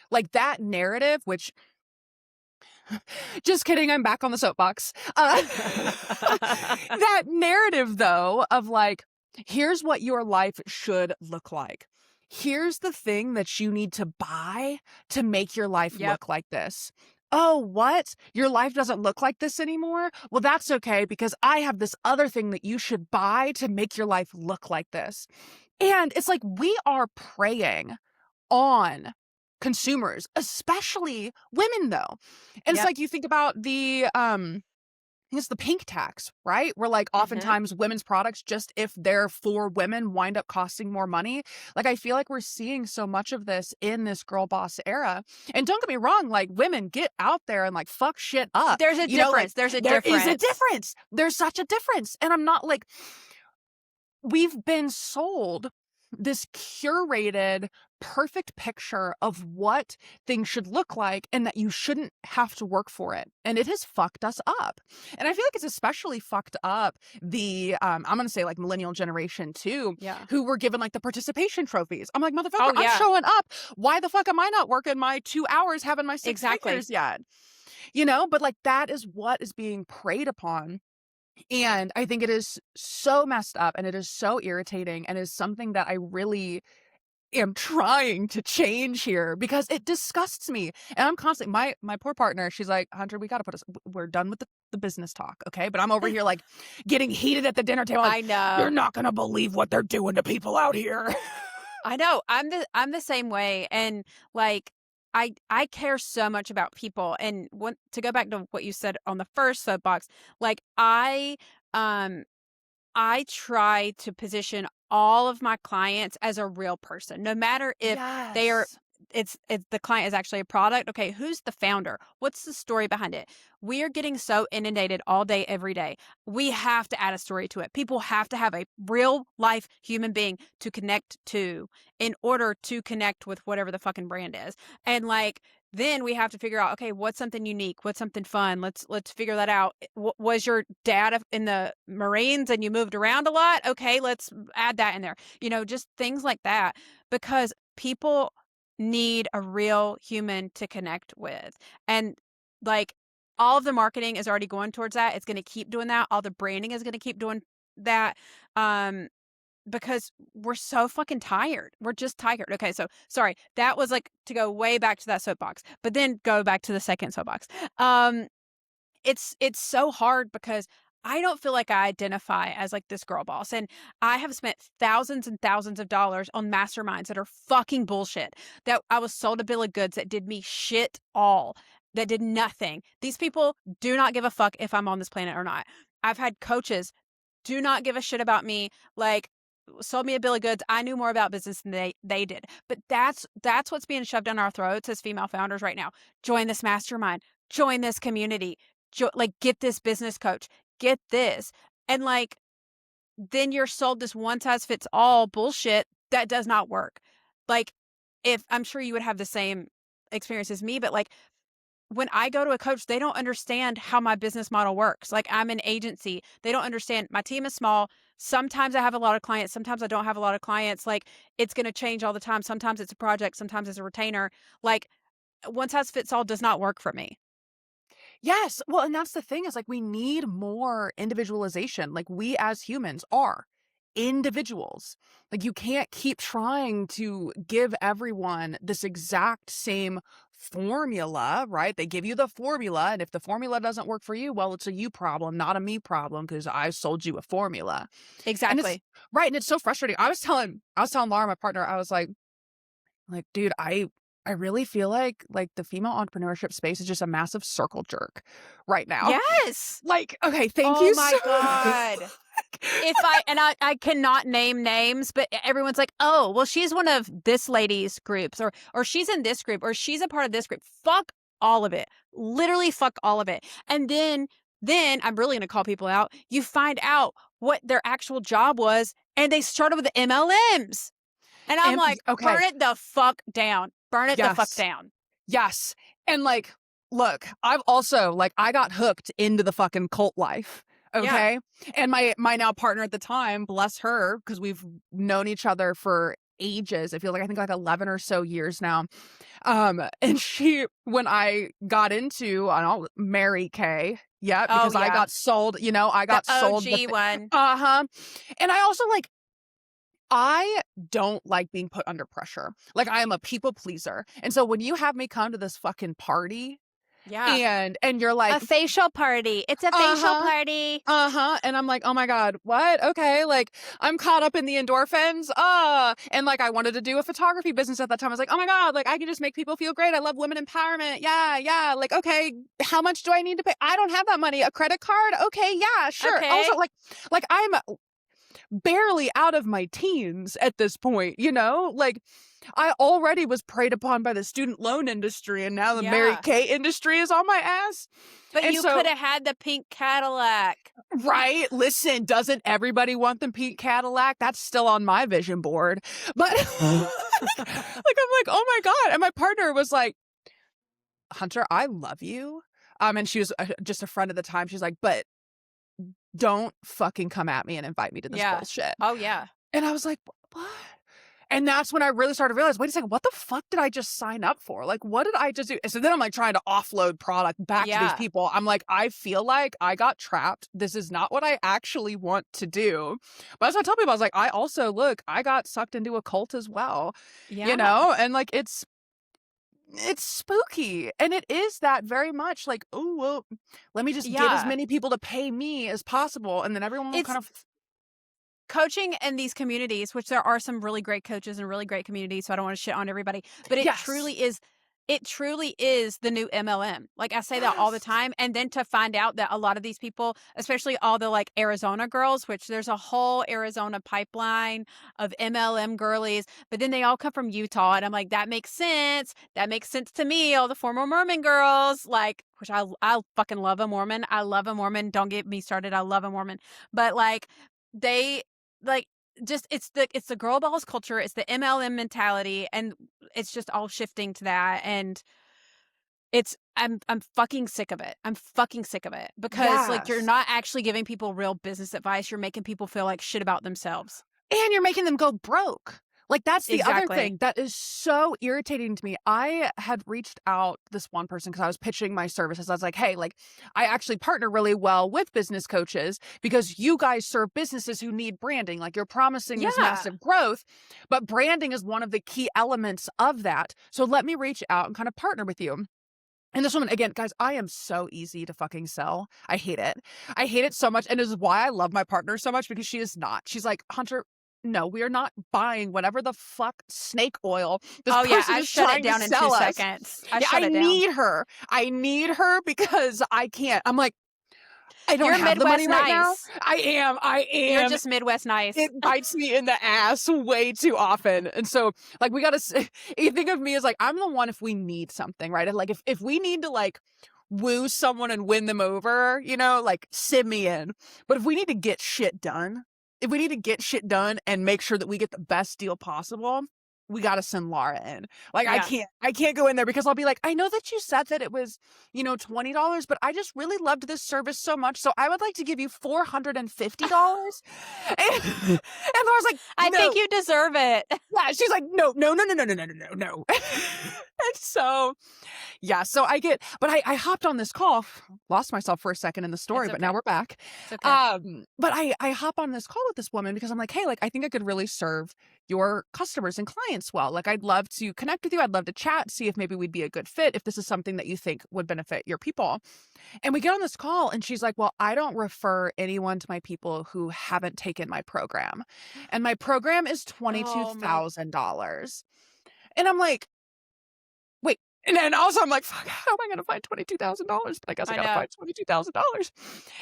Like, that narrative, which, just kidding, I'm back on the soapbox. That narrative, though, of like, here's what your life should look like. Here's the thing that you need to buy to make your life Yep. look like this. Oh, what? Your life doesn't look like this anymore? Well, that's okay, because I have this other thing that you should buy to make your life look like this. And it's like, we are preying on consumers, especially women, though. And it's Yep. like, you think about I think it's the pink tax, right? Where like, Mhm. oftentimes women's products, just if they're for women, wind up costing more money. Like, I feel like we're seeing so much of this in this girl boss era. And don't get me wrong, like, women, get out there and like, fuck shit up. There's a Like, difference. There's a there is a difference. difference. There's such a difference. And I'm not like, we've been sold this curated, perfect picture of what things should look like and that you shouldn't have to work for it. And it has fucked us up. And I feel like it's especially fucked up the, I'm going to say like millennial generation too, Yeah. who were given like the participation trophies. I'm like, motherfucker, Oh, I'm yeah. showing up. Why the fuck am I not working my 2 hours having my 6 figures Exactly. yet? But like, that is what is being preyed upon. And I think it is so messed up and it is so irritating and is something that I really am trying to change here because it disgusts me. And I'm constantly, my poor partner, she's like, Hunter, we got to we're done with the business talk. Okay. But I'm over here like getting heated at the dinner table. Like, I know. you're not going to believe what they're doing to people out here. I know. I'm the same way. And like I care so much about people. And to go back to what you said on the first soapbox, like I try to position all of my clients as a real person, no matter if they are Yes. it's the client is actually a product. Okay, who's the founder? What's the story behind it? We are getting so inundated all day, every day. We have to add a story to it. People have to have a real life human being to connect to in order to connect with whatever the fucking brand is. And like, then we have to figure out, okay, what's something unique? What's something fun? Let's figure that out. Was your dad in the Marines and you moved around a lot? Okay, let's add that in there. Just things like that, because people need a real human to connect with. And like, all of the marketing is already going towards that. It's going to keep doing that. All the branding is going to keep doing that. Because we're so fucking tired. We're just tired. Okay, so sorry. That was like to go way back to that soapbox, but then go back to the second soapbox. It's so hard because I don't feel like I identify as like this girl boss. And I have spent thousands and thousands of dollars on masterminds that are fucking bullshit. That I was sold a bill of goods that did me shit all, that did nothing. These people do not give a fuck if I'm on this planet or not. I've had coaches do not give a shit about me. Like, sold me a bill of goods. I knew more about business than they did. But that's what's being shoved down our throats as female founders right now. Join this mastermind. Join this community. Like, get this business coach. Get this. And like, then you're sold this one size fits all bullshit that does not work. Like, if I'm sure you would have the same experience as me, but like, when I go to a coach, they don't understand how my business model works. Like, I'm an agency. They don't understand. My team is small. Sometimes I have a lot of clients. Sometimes I don't have a lot of clients. Like, it's going to change all the time. Sometimes it's a project. Sometimes it's a retainer. Like, one size fits all does not work for me. Yes. Well, and that's the thing is like we need more individualization. Like we as humans are individuals. Like you can't keep trying to give everyone this exact same formula, right? They give you the formula, and if the formula doesn't work for you, well, it's a you problem, not a me problem, because I sold you a formula. And it's Exactly. right, and it's so frustrating. I was telling Laura, my partner, I was like, dude, I really feel like the female entrepreneurship space is just a massive circle jerk right now. Yes. Like, okay, thank Oh you my so God. If I cannot name names, but everyone's like, oh, well, she's one of this lady's groups, or she's in this group, or she's a part of this group. Fuck all of it. Literally fuck all of it. And then I'm really gonna call people out. You find out what their actual job was, and they started with the MLMs. And I'm like, okay, burn it the fuck down. Burn it the fuck yes. down. Yes. And like, look, I've also I got hooked into the fucking cult life. Yeah. Okay. And my now partner at the time, bless her, because we've known each other for ages. It feels like I think like 11 or so years now. And she, when I got into, I don't know, Mary Kay. Yeah, Oh because I yeah. got sold, I The got sold OG one. uh-huh. And I also I don't like being put under pressure. Like I am a people pleaser. And so when you have me come to this fucking party Yeah. and you're A like, facial party. It's a facial uh-huh, party. uh-huh. And I'm like, oh my God, what? Okay. Like I'm caught up in the endorphins. And like I wanted to do a photography business at that time. I was like, oh my God, like I can just make people feel great. I love women empowerment. Yeah, yeah. Like, okay, how much do I need to pay? I don't have that money. A credit card? Okay, yeah, sure. Okay. Also, like I'm barely out of my teens at this point, Like I already was preyed upon by the student loan industry, and now the Mary Yeah. Kay industry is on my ass. But And you so, could have had the pink Cadillac. right, listen, doesn't everybody want the pink Cadillac? That's still on my vision board. But I'm like, oh my God. And my partner was like, Hunter, I love you. And she was just a friend at the time. She's like, but don't fucking come at me and invite me to this Yeah. bullshit. Oh yeah. And I was like, what? And that's when I really started to realize, wait a second, what the fuck did I just sign up for? Like, what did I just do? And so then I'm like trying to offload product back to these people. I'm like, I feel like I got trapped. This is not what I actually want to do. But as I tell people, I was like, I also, look, I got sucked into a cult as well, you Yeah. know? And like, it's spooky. And it is that very much like, oh, well, let me just get as Yeah. many people to pay me as possible. And then everyone will It's kind of, coaching in these communities, which there are some really great coaches and really great communities, so I don't want to shit on everybody, but yes. it truly is the new MLM. Like, I say that all the Yes. time, and then to find out that a lot of these people, especially all the, like, Arizona girls, which there's a whole Arizona pipeline of MLM girlies, but then they all come from Utah, and I'm like, that makes sense. That makes sense to me, all the former Mormon girls, like, which I fucking love a Mormon. I love a Mormon. Don't get me started. I love a Mormon. But, like, they like just it's the girl boss culture, it's the MLM mentality, and it's just all shifting to that. And I'm fucking sick of it. I'm fucking sick of it because, like, you're Yes. not actually giving people real business advice. You're making people feel like shit about themselves. And you're making them go broke. Like, that's the other Exactly. thing that is so irritating to me. I had reached out this one person because I was pitching my services. I was like, hey, like, I actually partner really well with business coaches because you guys serve businesses who need branding. Like, you're promising this Yeah. massive growth, but branding is one of the key elements of that. So let me reach out and kind of partner with you. And this woman, again, guys, I am so easy to fucking sell. I hate it. I hate it so much. And this is why I love my partner so much, because she is not. She's like, Hunter, no, we are not buying whatever the fuck snake oil this Oh yeah, person I is shut it trying to down in 2 sell us. seconds. I Yeah, shut I it down. need her. I need her because I can't. I'm like, I don't You're have the money Midwest right now. I I You're am. just Midwest nice. It bites me in the ass way too often. And so, like, we gotta, you think of me as like, I'm the one if we need something, right? And like, if we need to like woo someone and win them over, you know, like, send me in. But if we need to get shit done, if we need to get shit done and make sure that we get the best deal possible, we got to send Laura in. Like, Yeah. I can't go in there because I'll be like, I know that you said that it was, you know, $20, but I just really loved this service so much. So I would like to give you $450. And Laura's like, I think no. you deserve it. Yeah, she's like, no, no, no, no, no, no, no, no, no, no. And so, yeah, so but I hopped on this call, lost myself for a second in the story, It's but now okay. we're back. It's okay. But I hop on this call with this woman because I'm like, hey, like, I think I could really serve your customers and clients well. Like, I'd love to connect with you. I'd love to chat, see if maybe we'd be a good fit, if this is something that you think would benefit your people. And we get on this call and she's like, well, I don't refer anyone to my people who haven't taken my program. And my program is Oh my. $22,000. And I'm like, wait. And then also I'm like, fuck, how am I going to find $22,000? But I guess I I got to know. find $22,000.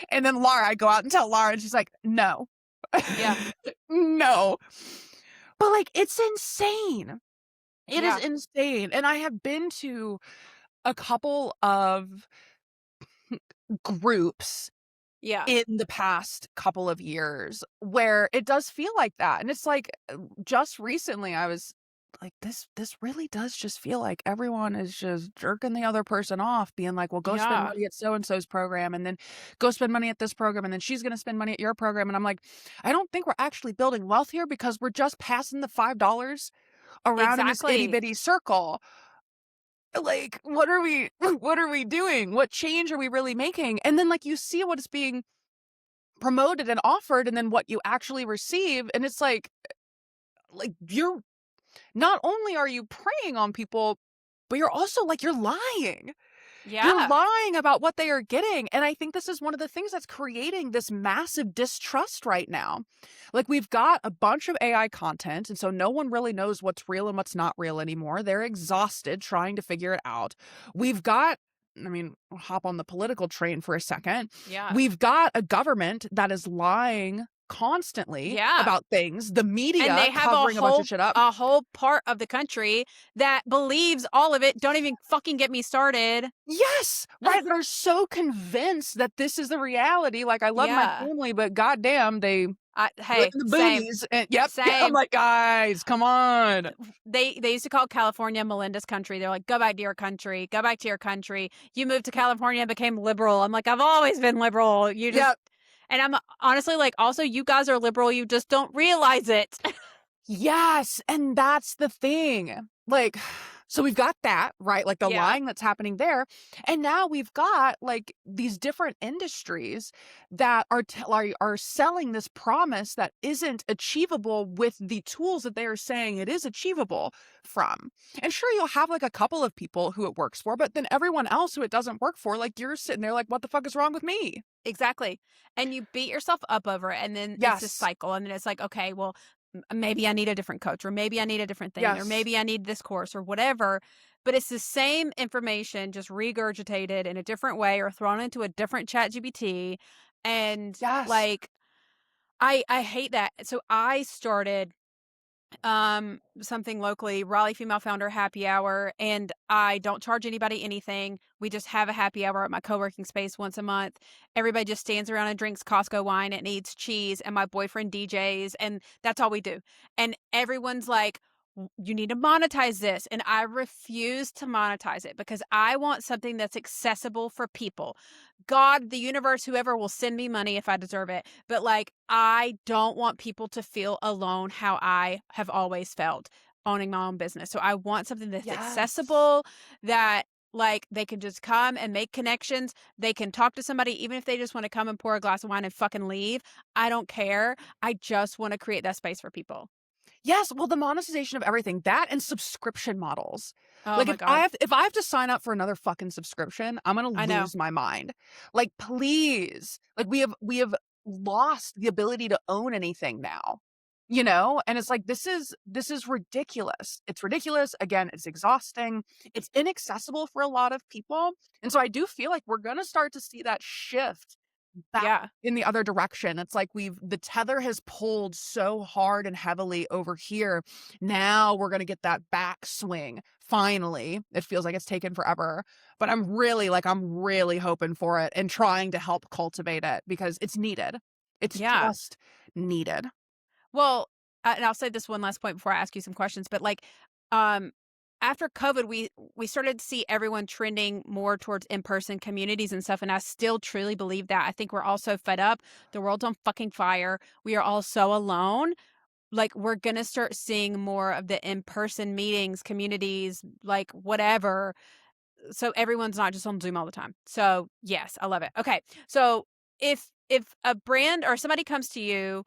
And then Laura, I go out and tell Laura and she's like, no, Yeah. no. But like, it's insane. It is Yeah. insane. And I have been to a couple of groups Yeah. in the past couple of years where it does feel like that. And it's like, just recently I was like, this really does just feel like everyone is just jerking the other person off, being like, well, go spend Yeah. money at so and so's program, and then go spend money at this program, and then she's going to spend money at your program. And I'm like, I don't think we're actually building wealth here because we're just passing the $5 around in this itty Exactly. bitty circle. Like, what are we doing? What change are we really making? And then, like, you see what is being promoted and offered, and then what you actually receive, and it's like, you're not only are you preying on people, but you're also like, you're lying. You're Yeah. lying about what they are getting. And I think this is one of the things that's creating this massive distrust right now. Like, we've got a bunch of AI content, and so no one really knows what's real and what's not real anymore. They're exhausted trying to figure it out. We've got, I mean, I'll hop on the political train for a second. Yeah. We've got a government that is lying constantly Yeah. about things. The And media they have covering a bunch of shit up. a whole part of the country that believes all of it. Don't even fucking get me started. Yes, right. They're so convinced that this is the reality. Like, I love my Yeah. family, but goddamn, they live Hey, in the same. boonies. And yep, yeah, I'm Same. like, guys, come on. They used to call California Melinda's country. They're like, go back to your country. Go back to your country. You moved to California and became liberal. I'm like, I've always been liberal. Yep. And I'm honestly like, also, you guys are liberal. You just don't realize it. Yes, and that's the thing. Like, so we've got that, right? Like the Yeah, lying that's happening there. And now we've got like these different industries that are selling this promise that isn't achievable with the tools that they are saying it is achievable from. And sure, you'll have like a couple of people who it works for, but then everyone else who it doesn't work for, like you're sitting there like, what the fuck is wrong with me? exactly. And you beat yourself up over it, and then it's a Yes. cycle, and then it's like, okay, well, maybe I need a different coach, or maybe I need a different thing, or Yes. maybe I need this course or whatever. But it's the same information, just regurgitated in a different way or thrown into a different chat GPT. And Yes. like, I hate that. So I started something locally, Raleigh Female Founder Happy Hour, and I don't charge anybody anything. We just have a happy hour at my co-working space once a month. Everybody just stands around and drinks Costco wine and eats cheese, and my boyfriend DJs, and that's all we do. And everyone's like, you need to monetize this. And I refuse to monetize it because I want something that's accessible for people. God, the universe, whoever will send me money if I deserve it. But like, I don't want people to feel alone how I have always felt owning my own business. So I want something that's Yes. accessible, that like they can just come and make connections. They can talk to somebody, even if they just want to come and pour a glass of wine and fucking leave. I don't care. I just want to create that space for people. Yes, well, the monetization of everything, that and subscription models. Oh Like my God. if I have to sign up for another fucking subscription, I'm gonna I know. lose my mind. Like, please. Like we have lost the ability to own anything now. You know? And it's like this is ridiculous. It's ridiculous. Again, it's exhausting. It's inaccessible for a lot of people. And so I do feel like we're gonna start to see that shift back Yeah. in the other direction. It's like the tether has pulled so hard and heavily over here. Now we're going to get that backswing. Finally, it feels like it's taken forever, but I'm really hoping for it and trying to help cultivate it because it's needed. It's Yeah. just needed. Well, and I'll say this one last point before I ask you some questions, but like, um, after COVID, we started to see everyone trending more towards in-person communities and stuff, and I still truly believe that. I think we're all so fed up. The world's on fucking fire. We are all so alone. Like, we're gonna start seeing more of the in-person meetings, communities, like whatever. So everyone's not just on Zoom all the time. So yes, I love it. Okay, so if a brand or somebody comes to you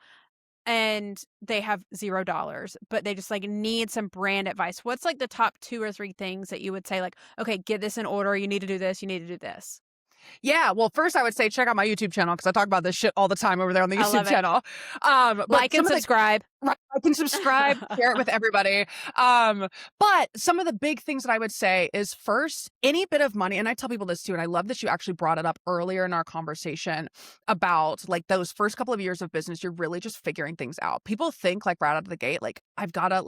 and they have $0, but they just like need some brand advice. What's like the top 2 or 3 things that you would say like, okay, get this in order. You need to do this. You need to do this. Yeah, well, first I would say check out my YouTube channel because I talk about this shit all the time over there on the I YouTube love it. channel. But Like and some of the subscribe. right, I can subscribe, share it with everybody. But some of the big things that I would say is first, any bit of money, and I tell people this too, and I love that you actually brought it up earlier in our conversation about like those first couple of years of business, you're really just figuring things out. People think like right out of the gate, like I've gotta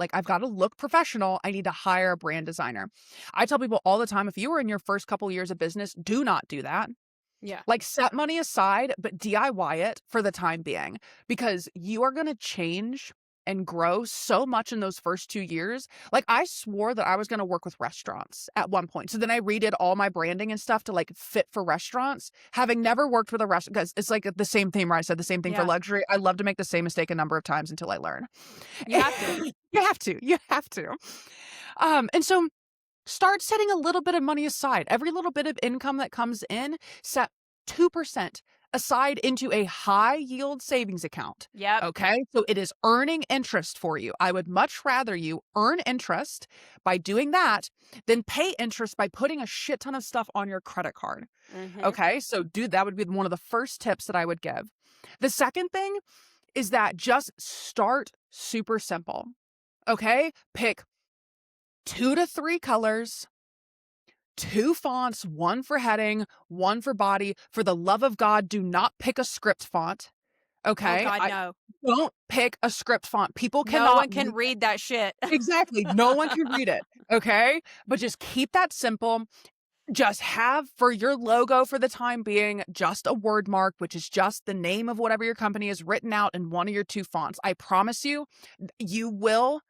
look professional. I need to hire a brand designer. I tell people all the time, if you were in your first couple years of business, do not do that. Yeah. Like, set money aside, but DIY it for the time being because you are going to change and grow so much in those first 2 years. Like, I swore that I was going to work with restaurants at one point. So then I redid all my branding and stuff to like fit for restaurants, having never worked with a restaurant because it's like the same thing where I said the same thing for Yeah. luxury. I love to make the same mistake a number of times until I learn. You have to. You have to. You have to. And so start setting a little bit of money aside. Every little bit of income that comes in, set 2% aside into a high yield savings account. Yep. Okay. So it is earning interest for you. I would much rather you earn interest by doing that than pay interest by putting a shit ton of stuff on your credit card. Mhm. Okay. So, dude, that would be one of the first tips that I would give. The second thing is that just start super simple. Okay. Pick 2 to 3 colors, 2 fonts, one for heading, one for body. For the love of God, do not pick a script font. Oh Okay. God, I no. don't pick a script font. People No cannot one can read it. read that shit. Exactly. No one can read it. Okay. But just keep that simple. Just have for your logo for the time being, just a word mark, which is just the name of whatever your company is written out in one of your 2 fonts. I promise you, you will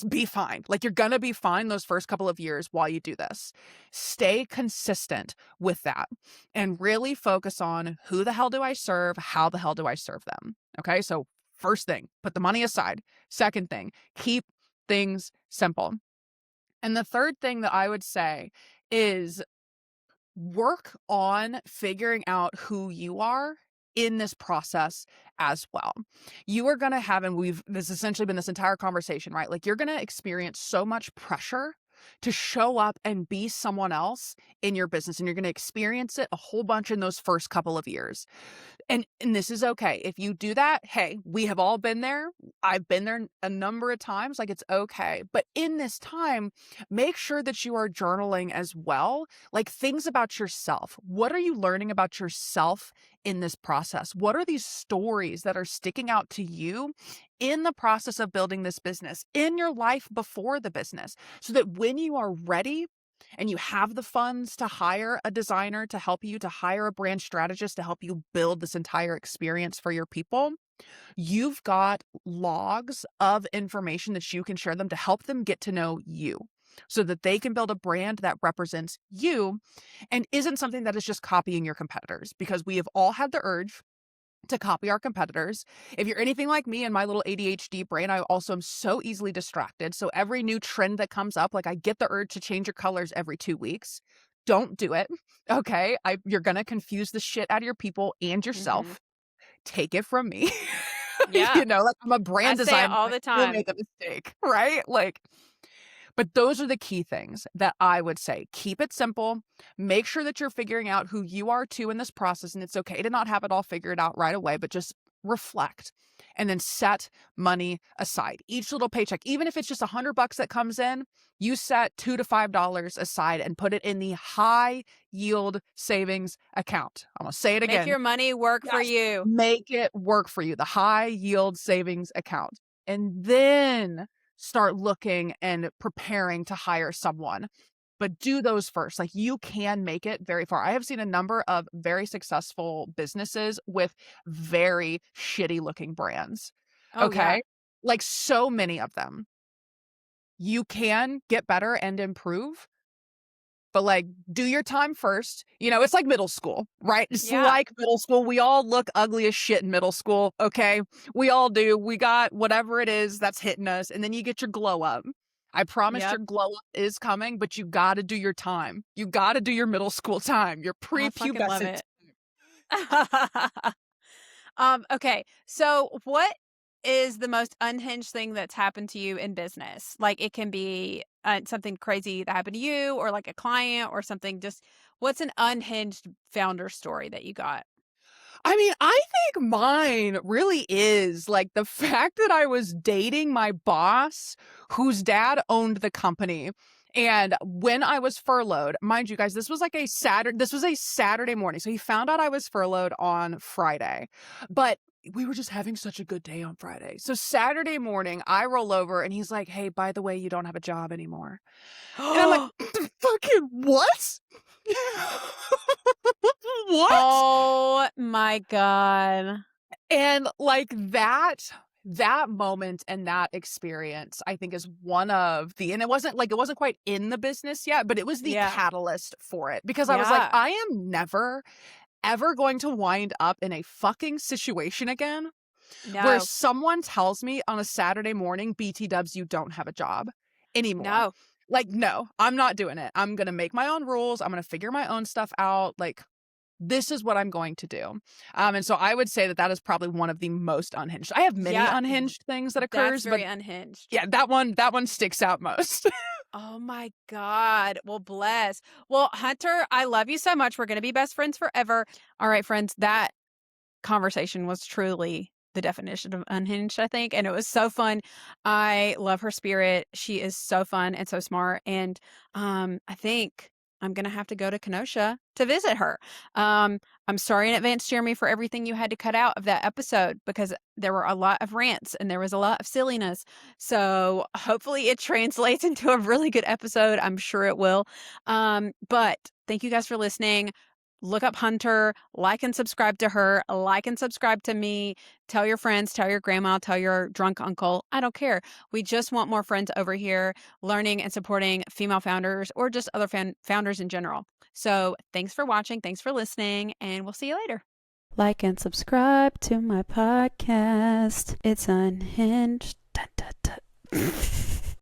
be fine. Like, you're gonna be fine those first couple of years while you do this. Stay consistent with that and really focus on who the hell do I serve? How the hell do I serve them? Okay. So First thing, put the money aside. Second thing, keep things simple. And the third thing that I would say is work on figuring out who you are in this process as well. You are going to have, and this has essentially been this entire conversation, right? Like you're going to experience so much pressure to show up and be someone else in your business. And you're going to experience it a whole bunch in those first couple of years. And this is okay. If you do that, hey, we have all been there. I've been there a number of times. Like it's okay. But in this time, make sure that you are journaling as well. Like things about yourself. What are you learning about yourself in this process? What are these stories that are sticking out to you in the process of building this business, in your life before the business, so that when you are ready and you have the funds to hire a designer to help you, to hire a brand strategist to help you build this entire experience for your people, you've got logs of information that you can share them to help them get to know you so that they can build a brand that represents you and isn't something that is just copying your competitors, because we have all had the urge to copy our competitors. If you're anything like me and my little ADHD brain, I also am so easily distracted. So every new trend that comes up, like I get the urge to change your colors every 2 weeks. Don't do it. Okay. You're going to confuse the shit out of your people and Mhm. yourself. Take it from me. Yeah. Like I'm a I brand say it designer. all I the still time. make a mistake, right? Like, but those are the key things that I would say. Keep it simple. Make sure that you're figuring out who you are too in this process. And it's okay to not have it all figured out right away, but just reflect and then set money aside. Each little paycheck, even if it's just $100 that comes in, you set $2 to $5 aside and put it in the high yield savings account. I'm going to say it Make again. your money work for Yes. you. Make it work for you. The high yield savings account. And then start looking and preparing to hire someone. But do those first. Like you can make it very far. I have seen a number of very successful businesses with very shitty looking brands. Oh, yeah. Okay. Like so many of them. You can get better and improve, but like do your time first. It's like middle school, right? It's Yeah. like middle school. We all look ugly as shit in middle school. Okay. We all do. We got whatever it is that's hitting us. And then you get your glow up. I promise your Yep. glow up is coming, but you got to do your time. You got to do your middle school time, your I fucking love prepubescent. it. Okay. So what is the most unhinged thing that's happened to you in business? Like it can be something crazy that happened to you or like a client or something. Just what's an unhinged founder story that you got? I mean, I think mine really is like the fact that I was dating my boss whose dad owned the company. And when I was furloughed, mind you guys, this was a Saturday morning. So he found out I was furloughed on Friday. But we were just having such a good day on Friday. So Saturday morning, I roll over and he's like, "Hey, by the way, you don't have a job anymore." And I'm like, "Fucking what?" What? Oh my God. And like that moment and that experience, I think is one of and it wasn't quite in the business yet, but it was the Yeah. catalyst for it, because I was like, Yeah. I am never ever going to wind up in a fucking situation again where No. someone tells me on a Saturday morning, BT dubs, you don't have a job anymore. No. Like, no, I'm not doing it. I'm going to make my own rules. I'm going to figure my own stuff out. Like, this is what I'm going to do. And so I would say that that is probably one of the most unhinged. I have many Yeah. unhinged things that That's occurs, but very unhinged. yeah, that one sticks out most. Oh my God. Well, bless. Well, Hunter, I love you so much. We're going to be best friends forever. All right, friends, that conversation was truly the definition of unhinged, I think. And it was so fun. I love her spirit. She is so fun and so smart. And I think I'm going to have to go to Kenosha to visit her. I'm sorry in advance, Jeremy, for everything you had to cut out of that episode because there were a lot of rants and there was a lot of silliness. So hopefully it translates into a really good episode. I'm sure it will. But thank you guys for listening. Look up Hunter, like and subscribe to her, like and subscribe to me. Tell your friends, tell your grandma, tell your drunk uncle. I don't care. We just want more friends over here learning and supporting female founders or just other founders in general. So thanks for watching. Thanks for listening. And we'll see you later. Like and subscribe to my podcast. It's Unhinged. Dun, dun, dun.